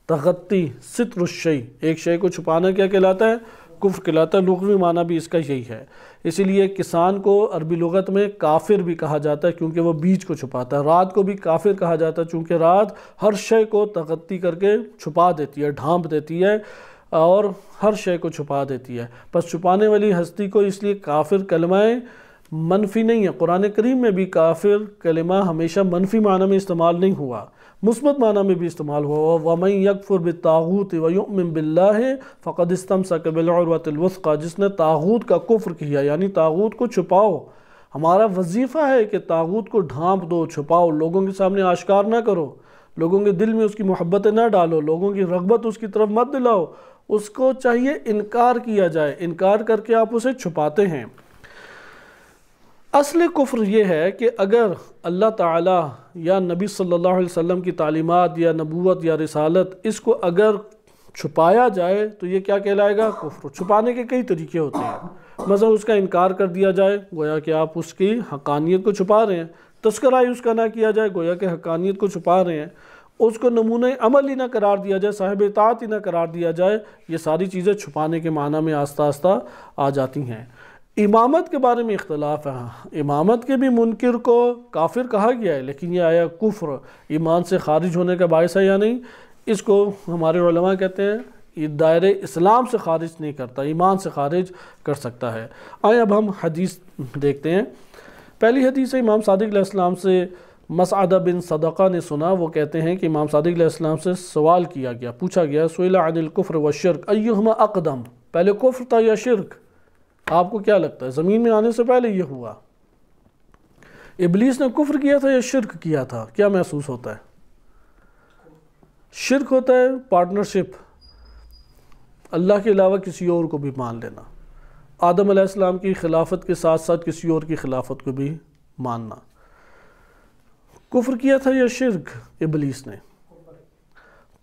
تغطی، ستر الشیء، ایک شے کو چھپانا کیا کہلاتا ہے؟ کفر کہلاتا ہے۔ لغوی معنی بھی اس کا یہی ہے، اسی لیے کسان کو عربی لغت میں کافر بھی کہا جاتا ہے کیونکہ وہ بیج کو چھپاتا ہے۔ رات کو بھی کافر کہا جاتا ہے چونکہ رات ہر شے کو تغطی کر کے چھپا دیتی ہے، ڈھانپ دیتی ہے اور ہر شے کو چھپا دیتی ہے۔ بس چھپانے والی ہستی کو اس لیے کافر کلمہ منفی نہیں ہے۔ قرآن کریم میں بھی کافر کلمہ ہمیشہ منفی معنی میں استعمال نہیں ہوا، مثبت معنی میں بھی استعمال ہوا۔ وَمَن يَكْفُرْ بِالطَّاغُوتِ وَيُؤْمِن بِاللَّهِ فَقَدِ اسْتَمْسَكَ بِالْعُرْوَةِ الْوُثْقَىٰ، جس نے طاغوت کا کفر کیا، یعنی طاغوت کو چھپاؤ۔ ہمارا وظیفہ ہے کہ طاغوت کو ڈھانپ دو، چھپاؤ، لوگوں کے سامنے آشکار نہ کرو، لوگوں کے دل میں اس کی محبتیں نہ ڈالو، لوگوں کی رغبت اس کی طرف مت دلاؤ، اس کو چاہیے انکار کیا جائے، انکار کر کے آپ اسے چھپاتے ہیں۔ اصل کفر یہ ہے کہ اگر اللہ تعالیٰ یا نبی صلی اللہ علیہ وسلم کی تعلیمات یا نبوت یا رسالت، اس کو اگر چھپایا جائے تو یہ کیا کہلائے گا؟ کفر۔ چھپانے کے کئی طریقے ہوتے ہیں، مثلا اس کا انکار کر دیا جائے، گویا کہ آپ اس کی حقانیت کو چھپا رہے ہیں، تذکرہ اس کا نہ کیا جائے، گویا کہ حقانیت کو چھپا رہے ہیں، اس کو نمونہ عمل ہی نہ قرار دیا جائے، صاحب اطاعت ہی نہ قرار دیا جائے، یہ ساری چیزیں چھپانے کے معنی میں آہستہ آہستہ آ جاتی ہیں۔ امامت کے بارے میں اختلاف ہے، امامت کے بھی منکر کو کافر کہا گیا ہے، لیکن یہ آیا کفر ایمان سے خارج ہونے کا باعث ہے یا نہیں، اس کو ہمارے علماء کہتے ہیں یہ دائرہ اسلام سے خارج نہیں کرتا، ایمان سے خارج کر سکتا ہے۔ آئیں اب ہم حدیث دیکھتے ہیں۔ پہلی حدیث ہے امام صادق علیہ السلام سے، مسعدہ بن صدقہ نے سنا، وہ کہتے ہیں کہ امام صادق علیہ السلام سے سوال کیا گیا، پوچھا گیا، سئل عن الکفر والشرک ایہما اقدم، پہلے کفر تھا یا شرک؟ آپ کو کیا لگتا ہے؟ زمین میں آنے سے پہلے یہ ہوا، ابلیس نے کفر کیا تھا یا شرک کیا تھا؟ کیا محسوس ہوتا ہے؟ شرک ہوتا ہے پارٹنرشپ، اللہ کے علاوہ کسی اور کو بھی مان لینا، آدم علیہ السلام کی خلافت کے ساتھ ساتھ کسی اور کی خلافت کو بھی ماننا۔ کفر کیا تھا یا شرک؟ ابلیس نے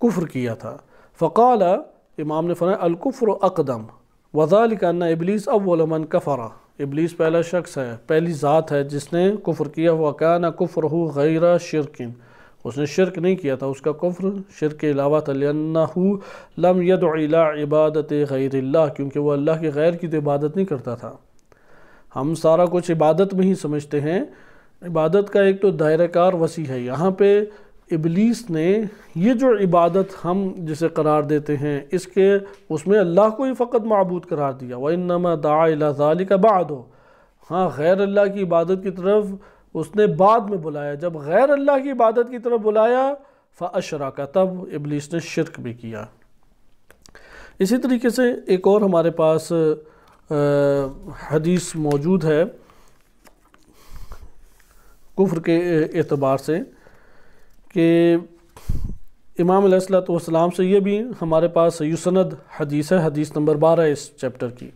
کفر کیا تھا۔ فقال، امام نے فرمایا، الکفر اقدم وذالک ان ابلیس اول من کفر، ابلیس پہلا شخص ہے، پہلی ذات ہے جس نے کفر کیا، وکان کفرہ غیر شرک، اس نے شرک نہیں کیا تھا، اس کا کفر شرک کے علاوہ تھا، لأنہ لم يدع الی عبادت غیر اللہ، کیونکہ وہ اللہ کے غیر کی تو عبادت نہیں کرتا تھا۔ ہم سارا کچھ عبادت میں ہی سمجھتے ہیں، عبادت کا ایک تو دائرہ کار وسیع ہے، یہاں پہ ابلیس نے یہ جو عبادت ہم جسے قرار دیتے ہیں اس میں اللہ کو ہی فقط معبود قرار دیا، وَإِنَّمَا دَعَا إِلَى ذَلِكَ بَعْدُ، ہاں غیر اللہ کی عبادت کی طرف اس نے بعد میں بلایا، جب غیر اللہ کی عبادت کی طرف بلایا فَأَشْرَكَ، تب ابلیس نے شرک بھی کیا۔ اسی طریقے سے ایک اور ہمارے پاس حدیث موجود ہے کفر کے اعتبار سے کہ امام علیہ السلام سے، یہ بھی ہمارے پاس یسند حدیث ہے، حدیث نمبر 12 اس چیپٹر کی،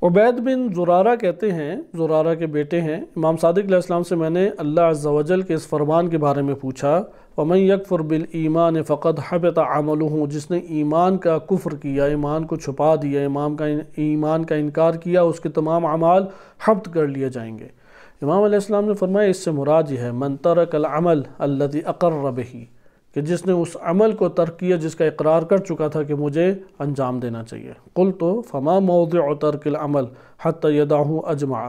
عبید بن زرارہ کہتے ہیں، زرارہ کے بیٹے ہیں، امام صادق علیہ السلام سے میں نے اللہ عز و جل کے اس فرمان کے بارے میں پوچھا، وَمَن يَكْفُرْ بِالْإِيمَانِ فَقَدْ حَبِطَ عَمَلُهُ، جس نے ایمان کا کفر کیا، ایمان کو چھپا دیا، ایمان کا انکار کیا، اس کے تمام اعمال حبط کر لیے جائیں گے۔ امام علیہ السلام نے فرمایا اس سے مراد یہ ہے من ترک العمل الذي اقر به، کہ جس نے اس عمل کو ترک کیا جس کا اقرار کر چکا تھا کہ مجھے انجام دینا چاہیے۔ قلت فما موضع ترک العمل حتی یدعہ اجمع،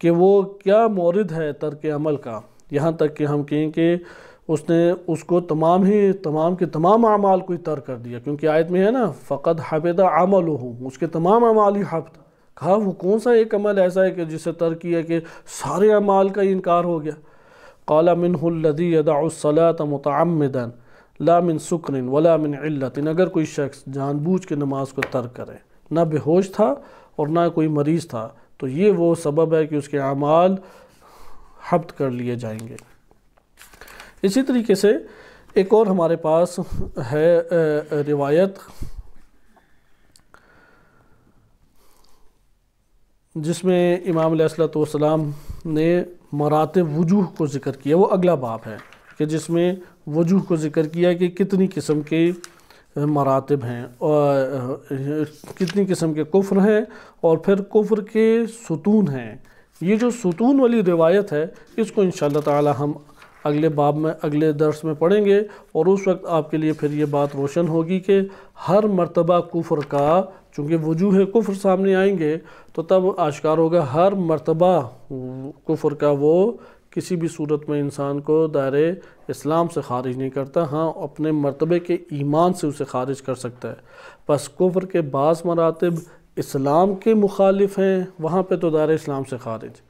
کہ وہ کیا مورد ہے ترک عمل کا، یہاں تک کہ ہم کہیں کہ اس نے اس کو تمام کے تمام اعمال کو ہی ترک کر دیا، کیونکہ آیت میں ہے نا فقد حبط عملہ، اس کے تمام اعمال ہی حبط۔ کہا وہ کون سا ایک عمل ایسا ہے کہ جسے ترک کیا کہ سارے اعمال کا انکار ہو گیا؟ قال منہ الذی یدع الصلاة متعمدا لا من سکر ولا من علت، اگر کوئی شخص جان بوجھ کے نماز کو ترک کرے، نہ بے ہوش تھا اور نہ کوئی مریض تھا، تو یہ وہ سبب ہے کہ اس کے اعمال حبط کر لیے جائیں گے۔ اسی طریقے سے ایک اور ہمارے پاس ہے روایت جس میں امام علیہ السلام نے مراتب وجوہ کو ذکر کیا، وہ اگلا باب ہے کہ جس میں وجوہ کو ذکر کیا کہ کتنی قسم کے مراتب ہیں اور کتنی قسم کے کفر ہیں، اور پھر کفر کے ستون ہیں۔ یہ جو ستون والی روایت ہے اس کو انشاءاللہ تعالی ہم اگلے باب میں اگلے درس میں پڑھیں گے، اور اس وقت آپ کے لیے پھر یہ بات روشن ہوگی کہ ہر مرتبہ کفر کا، چونکہ وجوہ کفر سامنے آئیں گے تو تب آشکار ہوگا ہر مرتبہ کفر کا وہ کسی بھی صورت میں انسان کو دائرے اسلام سے خارج نہیں کرتا، ہاں اپنے مرتبے کے ایمان سے اسے خارج کر سکتا ہے۔ بس کفر کے بعض مراتب اسلام کے مخالف ہیں، وہاں پہ تو دائرے اسلام سے خارج۔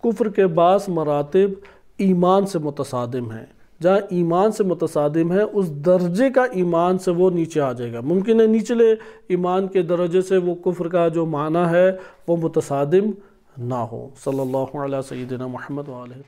کفر کے بعض مراتب ایمان سے متصادم ہیں، جہاں ایمان سے متصادم ہے اس درجے کا ایمان سے وہ نیچے آ جائے گا۔ ممکن ہے نچلے ایمان کے درجے سے وہ کفر کا جو معنی ہے وہ متصادم نہ ہو۔ صلی اللہ علیہ سیدنا محمد وآلہ